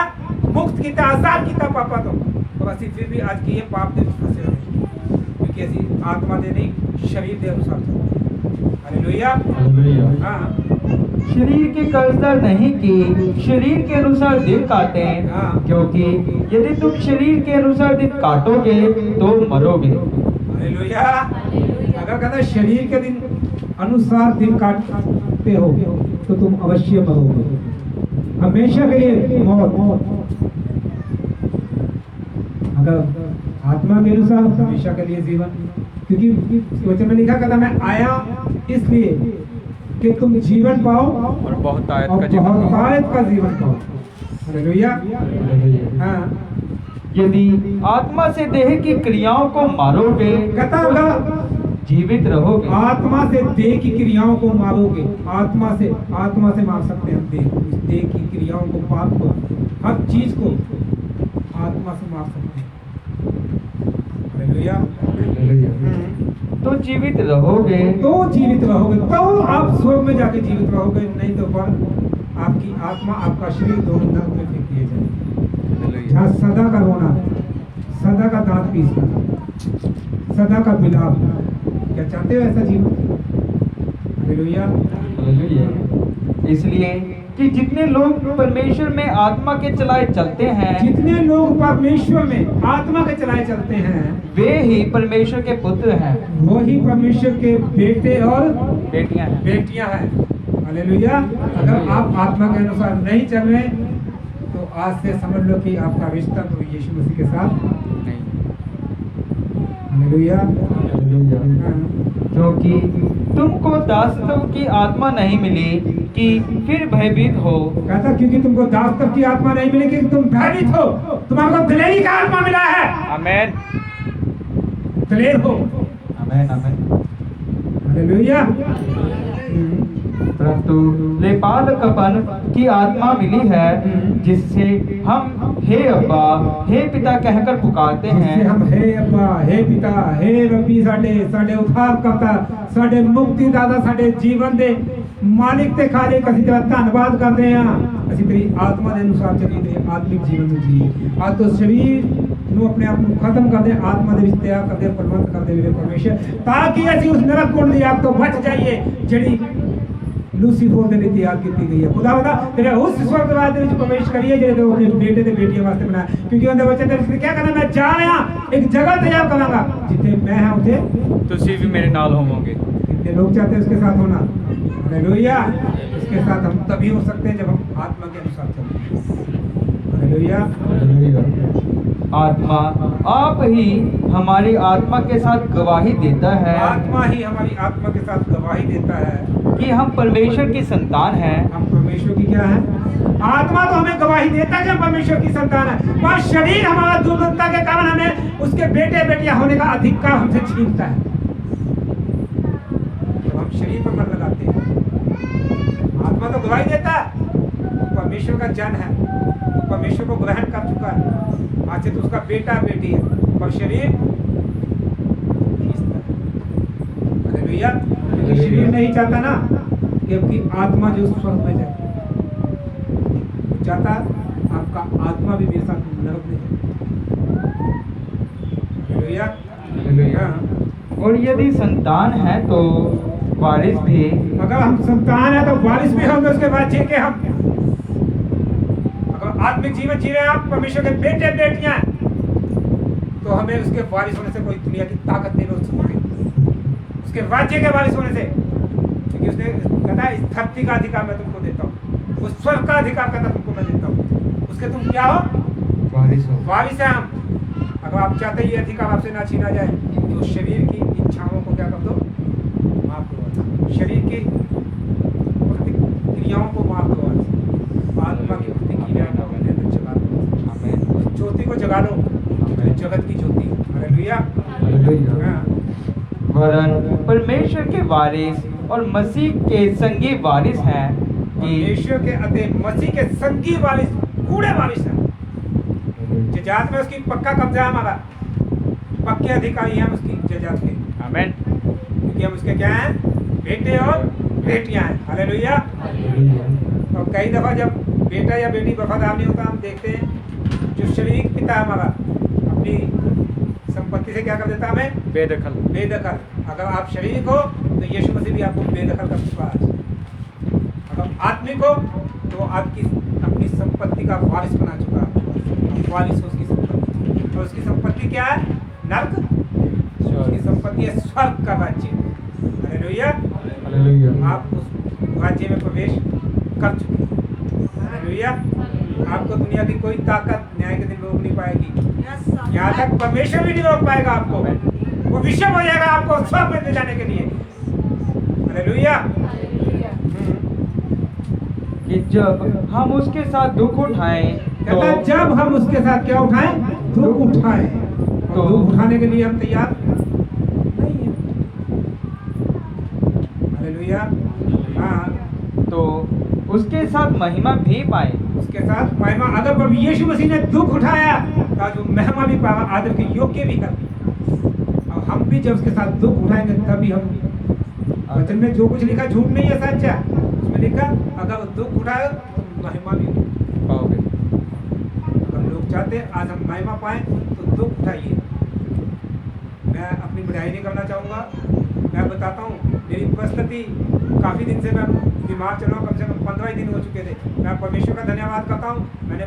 ਮੁਕਤ ਕੀਤਾ, ਆਜ਼ਾਦ ਕੀਤਾ ਪਾਪਾਂ ਤੋਂ। और ਅਸੀਂ फिर भी आज की ये पाप ਦੇ ਵਿੱਚ ਫਸੇ ਹੋਏ, क्योंकि ਅਸੀਂ आत्मा ਦੇ नहीं शरीर ਦੇ अनुसार चलते हैं। हालेलुया। हालेलुया। हाँ, शरीर के कर्जदार नहीं कि शरीर के अनुसार दिन काटें, हाँ। क्योंकि यदि तुम शरीर के अनुसार दिन काटोगे तो मरोगे। हालेलुया। अगर कहता शरीर के दिन अनुसार दिन काटते हो तो तुम अवश्य मरोगे, हमेशा के लिए मौत। अगर आत्मा के अनुसार हमेशा के लिए जीवन, क्योंकि वचन में लिखा कहता मैं आया इसलिए कि तुम जीवन पाओ और बहुत आयत और का जीवन बहुत पाओ। आयत का जीवन पाओ। हालेलुया। हाँ, यदि आत्मा से देह की क्रियाओं को मारोगे कहता तो होगा जीवित रहोगे। आत्मा से देह की क्रियाओं को मारोगे। आत्मा से मार सकते हैं हम देह की क्रियाओं को, पाप को, हर चीज को आत्मा से मार सकते हैं। हालेलुया। तो जीवित रहोगे। तो जीवित रहोगे, तो आप स्वर्ग में जाके जीवित रहोगे, नहीं तो पर आपकी आत्मा, आपका शरीर दोनों नरक में फेंक दिए जाएंगे, जहाँ सदा का रोना, सदा का दांत पीसना, सदा का विलाप। क्या चाहते हो ऐसा जीवन? हालेलुया। हालेलुया। इसलिए कि जितने लोग परमेश्वर में आत्मा के चलाए चलते हैं, जितने लोग परमेश्वर में आत्मा के चलाए चलते हैं, वे ही परमेश्वर के पुत्र हैं, वो ही परमेश्वर के बेटे और बेटियां हैं। बेटियां हैं। हालेलुया। अगर आप आत्मा के अनुसार नहीं चल रहे, आज से समझ लो कि आपका रिश्ता प्रभु यीशु मसीह के साथ नहीं। हालेलुया। क्योंकि तुमको दासत्व की आत्मा नहीं मिली कि फिर भयभीत हो। कहता क्योंकि तुमको दासत्व की आत्मा नहीं मिली कि तुम भयभीत हो, तुम्हारे दिलेरी का आत्मा मिला है। आमेन। दिलेर हो। आमेन आमेन। हालेलुया। परंतु लेपालकपन की आत्मा मिली है, जिससे हम हे अब्बा हे पिता कहकर पुकारते जिससे हैं। हम हे अब्बा हे पिता हे रब्बी साडे उद्धार करता साडे मुक्ति दाता साडे जीवन दे मालिक ते खालिक ਅਸੀਂ ਤੇਰਾ ਧੰਨਵਾਦ ਕਰਦੇ ਹਾਂ। ਅਸੀਂ ਤੇਰੀ ਆਤਮਾ ਦੇ ਅਨੁਸਾਰ ਚੱਲੀ ਤੇ ਆਤਮਿਕ ਜੀਵਨ ਨੂੰ ਜੀਏ। ਅੱਜ ਤੋਂ ਸਰੀਰ ਨੂੰ ਆਪਣੇ ਆਪ ਨੂੰ ਖਤਮ ਕਰਦੇ ਆਤਮਾ ਦੇ ਵਿੱਚ ਤਿਆਰ ਕਰਦੇ ਪ੍ਰਬੰਧ ਕਰਦੇ ਮੇਰੇ ਪਰਮੇਸ਼ਰ, ਤਾਂ ਕਿ ਅਸੀਂ ਉਸ ਨਰਕ ਕੁੰਡ ਦੀ ਆਗ ਤੋਂ ਬਚ ਜਾਈਏ ਜਿਹੜੀ लूसीफर ਦੇ ਲਈ ਤਿਆਰ ਕੀਤੀ ਗਈ ਹੈ। ਖੁਦਾਵੰਦਾ ਤੇਰੇ ਉਸ ਸਵਰਗਵਾਸ ਦੇ ਵਿੱਚ ਪ੍ਰਵੇਸ਼ ਕਰੀਏ ਜਿਹੜੇ ਤੂੰ ਆਪਣੇ ਬੇਟੇ ਤੇ ਬੇਟੀਆਂ ਵਾਸਤੇ ਬਣਾਇਆ, ਕਿਉਂਕਿ ਉਹਦੇ ਬੱਚੇ ਤੇ ਕੀ ਕਹਿੰਦਾ ਮੈਂ ਜਾ ਰਿਹਾ एक जगह तैयार करांगा जिथे मैं है उसे तुसी भी मेरे नाल होवोगे। कितने लोग चाहते हैं उसके साथ होना। हालेलुया। इसके साथ हम तभी हो सकते हैं जब हम आत्मा के अनुसार चलते हैं। हालेलुया। आत्मा आप ही हमारी आत्मा के साथ गवाही देता है आत्मा ही हमारी आत्मा के साथ गवाही देता है कि हम परमेश्वर की संतान हैं। हम परमेश्वर की क्या है? आत्मा तो हमें गवाही देता है कि हम परमेश्वर की संतान है, पर शरीर हमारा दुर्बलता के कारण हमें उसके बेटे बेटियां होने का अधिकार हमसे छीनता है। तो हम शरीर पर मन लगाते हैं। आत्मा तो गवाही देता है, वो परमेश्वर का जन है, वो परमेश्वर को ग्रहण कर चुका है, आज से तो उसका बेटा बेटी है, पर शरीर हालेलुया। शरीर नहीं चाहता ना कि आपकी आत्मा जो स्वर्ग में जाए, चाहता आपका आत्मा भी मेरे साथ नरक में जाए। हालेलुया। हालेलुया। और यदि संतान है तो वारिस भी। अगर हम संतान है तो वारिस भी होंगे उसके बाद जी के हम। अगर आत्मिक जीवन जी रहे हैं आप, परमेश्वर के बेटे बेटियां हैं, तो हमें उसके वारिस होने से कोई दुनिया की ताकत नहीं रोक सकती, उसके राज्य के वारिस होने से, क्योंकि उसने कहता है इस धरती का अधिकार मैं तुमको देता हूँ, उस स्वर्ग का अधिकार कहता तुमको मैं देता हूँ, उसके तुम क्या हो? वारिस हो। वारिस है हम। अगर आप चाहते हैं ये अधिकार आपसे ना छीना जाए तो शरीर की इच्छाओं को क्या कर दो? माफ दो। शरीर की क्रियाओं को माफ दो, आत्मा की प्रतिक्रियाओं को अपने अंदर जगा दो। उस ज्योति को जगा लो, जगत की ज्योति। हालेलुया। हाँ। वरन परमेश्वर के वारिस और मसीह के संगी वारिस हैं कि परमेश्वर के अते मसीह के संगी वारिस कूड़े वारिस हैं। जजात में उसकी पक्का कब्जा है हमारा, पक्के अधिकारी हैं उसकी जजात के। आमेन। क्योंकि हम उसके क्या हैं? बेटे और बेटियां हैं। हालेलुया। और कई दफा जब बेटा या बेटी वफादार नहीं होता, हम देखते हैं जो शारीरिक पिता है हमारा अपनी संपत्ति से क्या कर देता हमें? बेदखल। बेदखल। अगर आप शारीरिक हो तो यीशु मसीह भी आपको बेदखल कर चुका है। अगर आत्मिक हो तो आपकी अपनी संपत्ति का वारिस बना चुका है। वारिस हो उसकी संपत्ति, और उसकी संपत्ति क्या है? नर्क। उसकी संपत्ति है स्वर्ग का राज्य। हालेलुया। आप उस राज्य में प्रवेश कर चुके हैं। हालेलुया। आपको दुनिया की कोई ताकत न्याय के दिन रोक नहीं पाएगी, यहाँ तक परमेश्वर भी नहीं रोक पाएगा आपको। वो विषय हो जाएगा आपको स्वर्ग में ले जाने के लिए। हालेलुया। कि जब हम उसके साथ दुख उठाएं तो कहता जब हम उसके साथ क्या उठाएं? दुख उठाएं। तो दुख उठाने के लिए हम तैयार नहीं हैं। हालेलुया। हाँ। तो उसके साथ महिमा भी पाए। उसके साथ महिमा, अगर प्रभु यीशु मसीह ने दुख उठाया तो जो महिमा भी पावा, आदर के योग्य भी कर दी। और हम भी जब उसके साथ दुख उठाएंगे तभी हम, वचन में जो कुछ लिखा झूठ नहीं है, सच है। उसमें लिखा अगर दुख उठाए तो महिमा भी पाओगे। अगर लोग चाहते हैं आज हम महिमा पाएं तो दुख उठाइए। मैं अपनी बढ़ाई नहीं करना चाहूँगा, मैं बताता हूँ मेरी परिस्थिति, काफ़ी दिन से मैं बीमार चल रहा हूँ, कम से कम 15 दिन हो चुके थे। मैं परमेश्वर का धन्यवाद करता हूँ। मैंने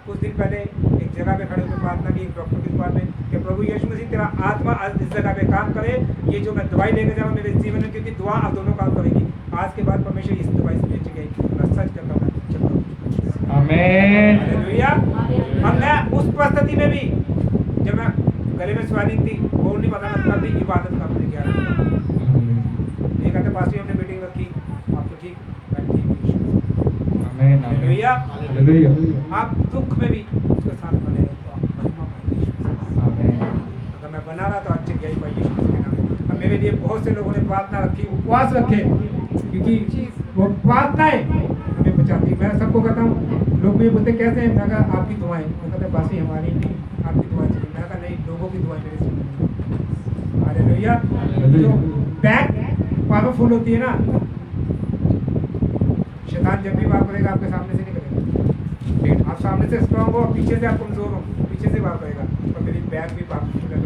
कुछ दिन पहले एक जगह पे खड़े होकर प्रार्थना की डॉक्टर की दुकान में कि प्रभु यीशु मसीह तेरा आत्मा आज इस जगह पे काम करे, ये जो मैं दवाई लेकर जा रहा हूँ मेरे जीवन में, क्योंकि दुआ अब दोनों काम करेगी। आज के बाद परमेश्वर इस दवाई से बेच गई, मैं सच करता हूँ। आमेन। आमीन हालेलुया। अब मैं उस परिस्थिति में भी जब मैं गले में स्वेलिंग थी, बोल नहीं पता था, तब भी इबादत का अपने किया। ये कहते पास हमने मीटिंग रखी, आप तो ठीक, मैं ठीक। आमीन हालेलुया। हालेलुया आप दुख में भी उसके साथ बने रहो तो आप महिमा पाएंगे यीशु मसीह की। आमीन अगर मैं बना रहा तो अच्छी यही पाई यीशु मसीह के नाम में। अब मेरे लिए बहुत से लोगों ने प्रार्थना रखी, उपवास रखे, क्योंकि वो प्रार्थनाएं हमें बचाती। मैं सबको कहता हूँ, लोग मुझे बोलते कैसे हैं, मैं कहा आपकी दुआएं। वो कहते बासी हमारी नहीं, आपकी दुआएं चाहिए। मैं कहा नहीं, लोगों की दुआएं मेरे से। हालेलुया। जो बैक पावरफुल होती है ना, शैतान जब भी वार करेगा आपके सामने से नहीं करेगा। आप सामने से स्ट्रांग हो, पीछे से आप कमजोर हो, पीछे से वार करेगा, और मेरी बैक भी पावरफुल है।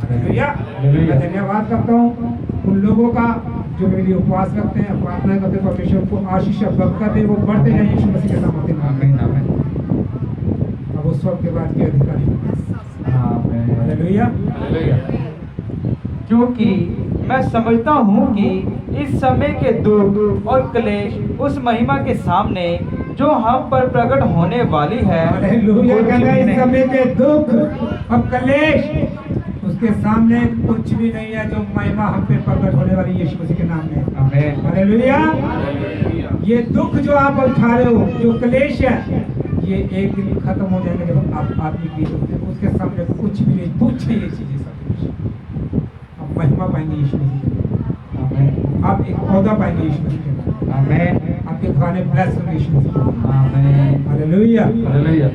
हालेलुया। मैं धन्यवाद करता हूँ उन लोगों का जो मेरे लिए उपवास रखते हैं, प्रार्थना करते हैं, परमेश्वर को आशीष बरकत दे, वो बढ़ते जाए यीशु मसीह के नाम में। आमीन आमीन अब उस वक्त के बाद के अधिकारी। आमीन हालेलुया। हालेलुया। क्योंकि मैं समझता हूँ कि इस समय के दुख और क्लेश उस महिमा के सामने जो हम पर प्रकट होने वाली है, हालेलुया। कुछ कहना भी इस नहीं। समय के दुख और कलेश उसके सामने कुछ भी नहीं है, जो महिमा हम पे प्रकट होने वाली यीशु मसीह के नाम में। आमीन हालेलुया। ये दुख जो आप उठा रहे हो, जो क्लेश है, ये एक दिन खत्म हो जाएगा जब आप आदमी की उसके सामने कुछ भी नहीं, तुच्छ है ये चीजें सब। आप महिमा पाएंगे यीशु मसीह। आमीन आप एक पौधा पाएंगे यीशु मसीह के नाम। आमीन आपके खाने ब्लेस होंगे यीशु मसीह। आमीन हालेलुया। हालेलुया।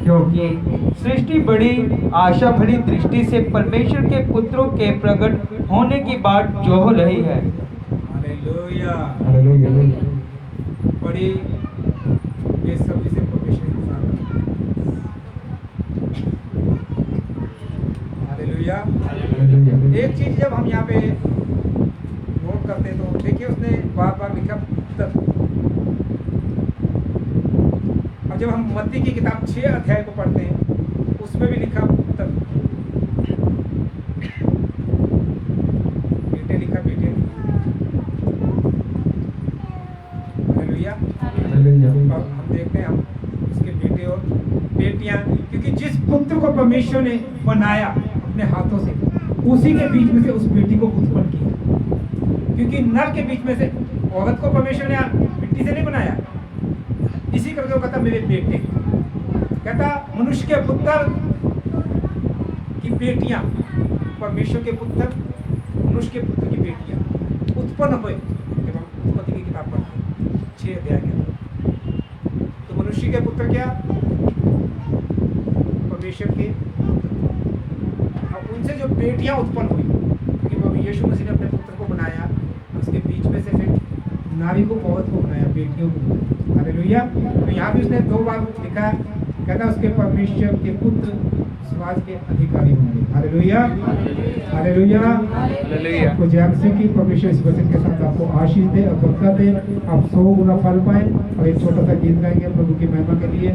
क्योंकि सृष्टि बड़ी आशा भरी दृष्टि से परमेश्वर के पुत्रों के प्रकट होने की बात जो हो रही है। हालेलुया। हालेलुया बड़ी बेसब्री से परमेश्वर के साथ। हालेलुया। हालेलुया एक चीज जब हम यहाँ पे नोट करते हैं तो देखिए, उसने बार बार लिखा पुत्र। और जब हम मत्ती की किताब 6 अध्याय को पढ़ते हैं, उसमें भी लिखा पुत्र। बेटे लिखा, बेटे। हालेलुया। हालेलुया और हम देखते हैं हम उसके बेटे और बेटियां, क्योंकि जिस पुत्र को परमेश्वर ने बनाया अपने हाथों से, उसी के बीच में से उस बेटी को उत्पन्न किया। क्योंकि नर के बीच में से औरत को परमेश्वर ने मिट्टी से नहीं बनाया, इसी करके वो कहता मेरे बेटे, कहता मनुष्य के पुत्र की बेटियां, परमेश्वर के पुत्र, मनुष्य के पुत्र की बेटियां उत्पन्न हुए। जब हम उत्पत्ति की किताब पढ़ते हैं 6 अध्याय के अंदर, तो मनुष्य के पुत्र क्या, परमेश्वर के पुत्र। अब उनसे जो बेटियां उत्पन्न हुई, क्योंकि वो यीशु मसीह ने अपने पुत्र को बनाया, उसके बीच में से फिर नारी को, औरत को बनाया, बेटियों को। हालेलुया। तो यहाँ भी उसने 2 बार लिखा है, कहता उसके परमेश्वर के पुत्र समाज के अधिकारी होंगे। हालेलुया। हालेलुया। हालेलुया आपको जय मसीह की। परमेश्वर इस वचन के साथ आपको आशीष दे और बरकत दे, आप 100 गुना फल पाए। और एक छोटा सा गीत गाएंगे प्रभु की महिमा के लिए।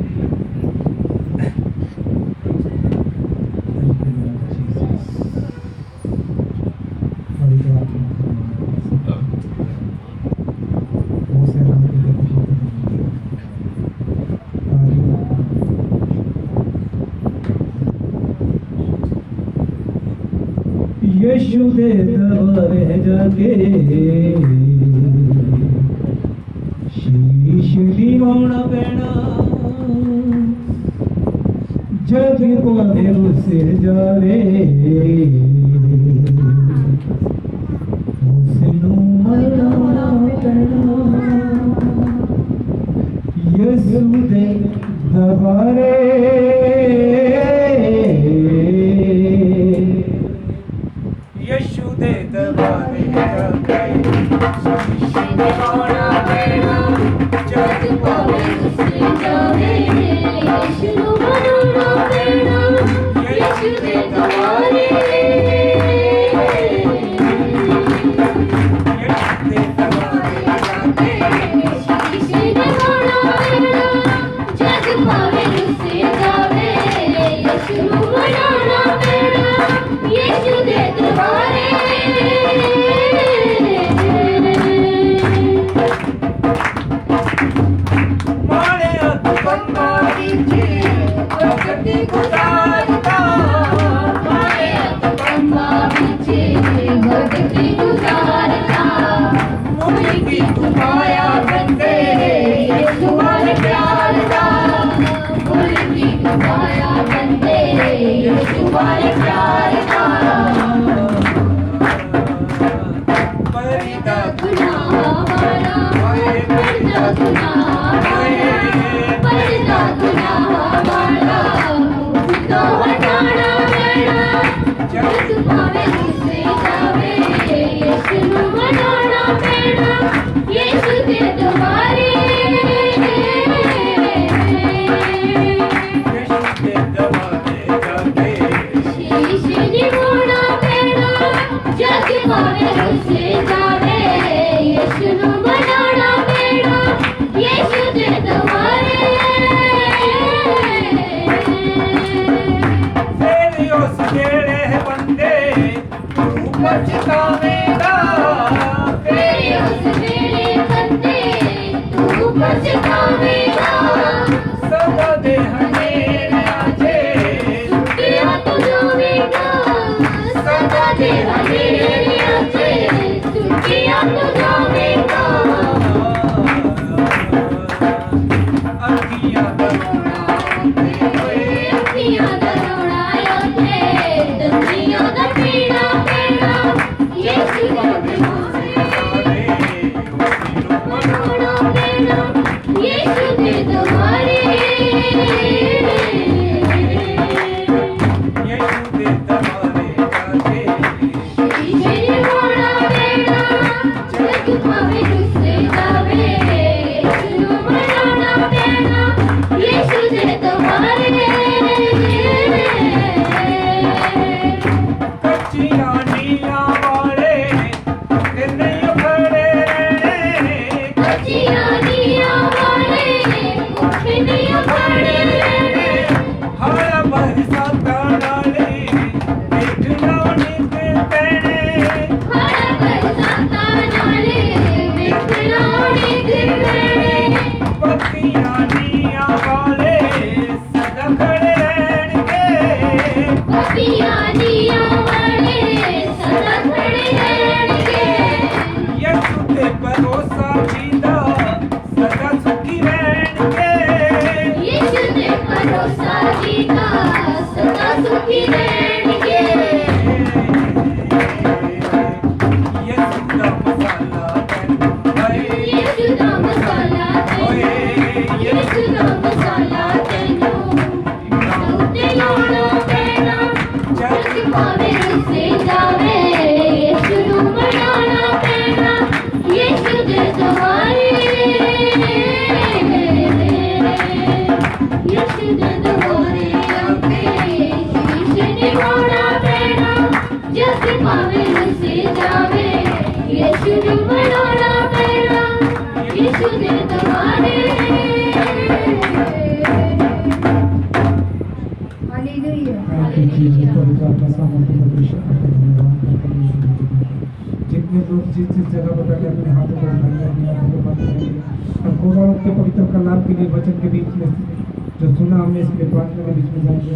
यीशु दे दरबार जाके शीश निवाना पैना, जग पावे उसे जावे, उसनू मनाना पैना। यीशु दे दरबारे यीशु दे दरबारे जाके शीश निवाना पैना, जग पावे उसे जावे, यीशु मनाना पैना, यीशु दे दरबारे। गुनाह वाला पर्दा गुनाह वाला तो हटाना पैना जग पावे तुझसे जावे यीशु नु मनाना पैना यीशु दे द्वारे शीशे निभाना पैना जग पावे तुझसे जावे यीशु नु मनाना पैना यीशु दे द्वारे पछतावेगा तेरे उस मेरे बंदे तू पछतावेगा सदा दे हनेरे आजे छुट्टियां तू जावेगा सदा दे हनेरे आजे छुट्टियां तू जावेगा अखियां अखियां दा रोना योते दुनिया दा पीड़ा पैना यीशु दे द्वारे मनाना पैना यीशु दे द्वारे शीशे निभाना पैना जग पावे तुझसे जावे यीशु नु मनाना पैना यीशु दे द्वारे कच्चियां नीलां वाले ते नहीं खड़े रहने कच्चियां नीलां वाले कुछ नहीं खड़े रहने हर बरसातां नाले देखना नित पैने हर बरसाता नाले विखरा नित रहने पत्तियां नीलां वाले सदा खड़े रहणगे पपिया निया वाले सदा खड़े रहणगे यीशु ते भरोसा जीदा सदा सुखी रहणगे यीशु दे भरोसा जीता सदा सुखी रहणगे यीशु दा मसाला है यीशु दा मसाला ओए यीशु दा मसाला तैनू उते लाना पैना जग पावे तुझसे जावे यीशु नु मनाना पैना यीशु दे द्वारे यीशु दे द्वारे आके शीशे निभाना पैना जग पावे तुझसे जावे यीशु नु मनाना पैना यीशु दे द्वारे जितने लोग जिस जिस जगह पर बैठे अपने हाथों को उठाइए, अपने हाथों को बंद करिए और खुदा के पवित्र कलाम के लिए वचन के बीच में जो सुना हमने इसके प्रार्थना के बीच में जाएंगे।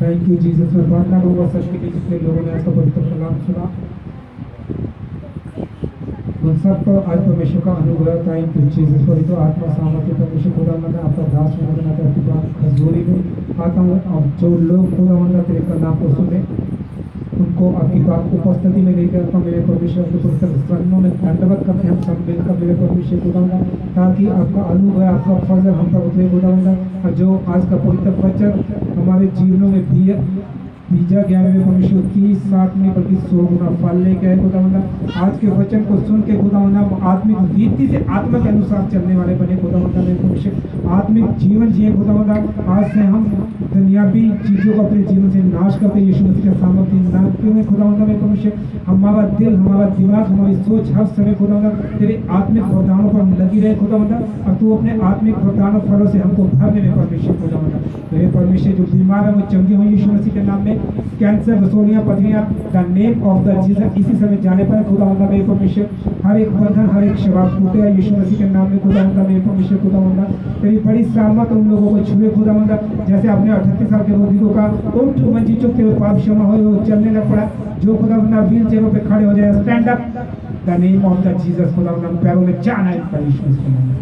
Thank you Jesus. मैं प्रार्थना करूँगा सबके लिए जितने लोगों ने ऐसा पवित्र कलाम सुना उन सब पर आज परमेश्वर का अनुग्रह। Thank you Jesus. पवित्र आत्मा सामर्थ्य परमेश्वर खुदा मैं आपका दास होना करती बात खजूरी में आता हूँ और जो लोग खुदा मंदा तेरे कलाम को सुने उनको आपकी बात उपस्थिति में लेकर आता मेरे परमेश्वर के पुस्तक चरणों में दंडवत करते हम सब मिलकर मेरे परमेश्वर खुदावंदा ताकि आपका अनुग्रह आपका फजल हम पर उतरे खुदावंदा और जो आज का पवित्र वचन हमारे जीवनों में बीजा गया मेरे परमेश्वर 30-60 नहीं बल्कि 100 गुना फल लेके आए खुदावंदा। आज के वचन को सुन के खुदावंदा आत्मिक रीति से आत्मा के अनुसार चलने वाले बने खुदावंदा मेरे परमेश्वर। आत्मिक जीवन जिए खुदावंदा। आज से हम दुनियावी चीज़ों को अपने जीवन से नाश करते यीशु मसीह के सामर्थ्य नाम क्यों खुदावंदा मेरे परमेश्वर। हमारा दिल हमारा दिमाग हमारी सोच हर समय खुदावंदा तेरे आत्मिक वरदानों पर लगी रहे खुदावंदा और तू अपने आत्मिक वरदानों फलों से हमको भर मेरे परमेश्वर खुदावंदा। मेरे परमेश्वर जो बीमार है वो चंगे हों यीशु मसीह के नाम में। कैंसर रसोलियाँ पथरियाँ the name of the Jesus इसी समय जाने पर खुदावंदा मेरे परमेश्वर हर एक बंधन हर एक शराब टूटे यीशु मसीह के नाम में खुदावंदा मेरे परमेश्वर खुदावंदा। तेरी बड़ी सामत उन लोगों को छुए खुदावंदा जैसे अपने 38 साल के रोगियों का उठ मंजी चुकते हुए पाप क्षमा हो चलने लग पड़ा। जो खुदावंदा व्हील चेयरों पे खड़े हो जाए stand up the name of the Jesus खुदावंदा पैरों में जाना है यीशु मसीह के नाम में।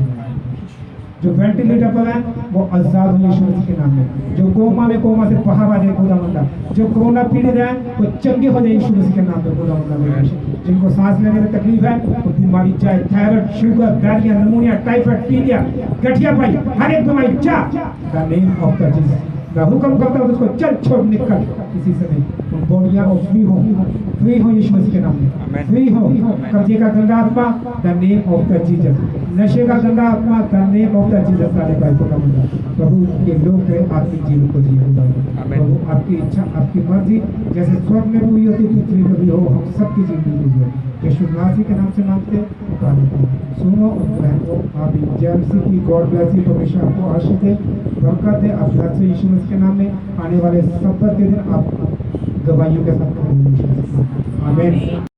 जो वेंटिलेटर पर हैं वो आजाद हो यीशु मसीह के नाम में। जो कोमा में कोमा से बाहर आ जाए खुदावंदा, जो कोरोना पीड़ित हैं वो चंगे हो जाए यीशु मसीह के नाम पे खुदावंदा। जिनको सांस लेने में तकलीफ है, वो बीमारी चाहे thyroid, sugar, diarrhoea, pneumonia, typhoid, पीलिया, गठिया पाई, हर एक बीमारी जा the name of the Jesus. मैं हुक्म करता हूँ उसको चल छोड़ निकल किसी से नहीं। उन बॉडियाँ फ्री हो यीशु मसीह के नाम में, फ्री हो। कब्जे का गंदा आत्मा the name of the Jesus, नशे का गंदा आत्मा the name of the Jesus सारे भाई को कमंदा। प्रभु के लोग के आपकी जीवन को जिए खुदा। प्रभु आपकी इच्छा आपकी मर्जी जैसे स्वर्ग में भी हुई होती पृथ्वी में भी हो, हम सबकी जीवन में हुई हो। यीशु मसीह के नाम से मांगते सुनो और ग्रहण को। आप जय की गॉड ब्लेस यू, परमेश्वर आपको आशीष दे, बरकत दे। आप घर से यीशु मसीह के नाम में आने वाले सब्बत के दिन आप गवाहियों के साथ आमीन।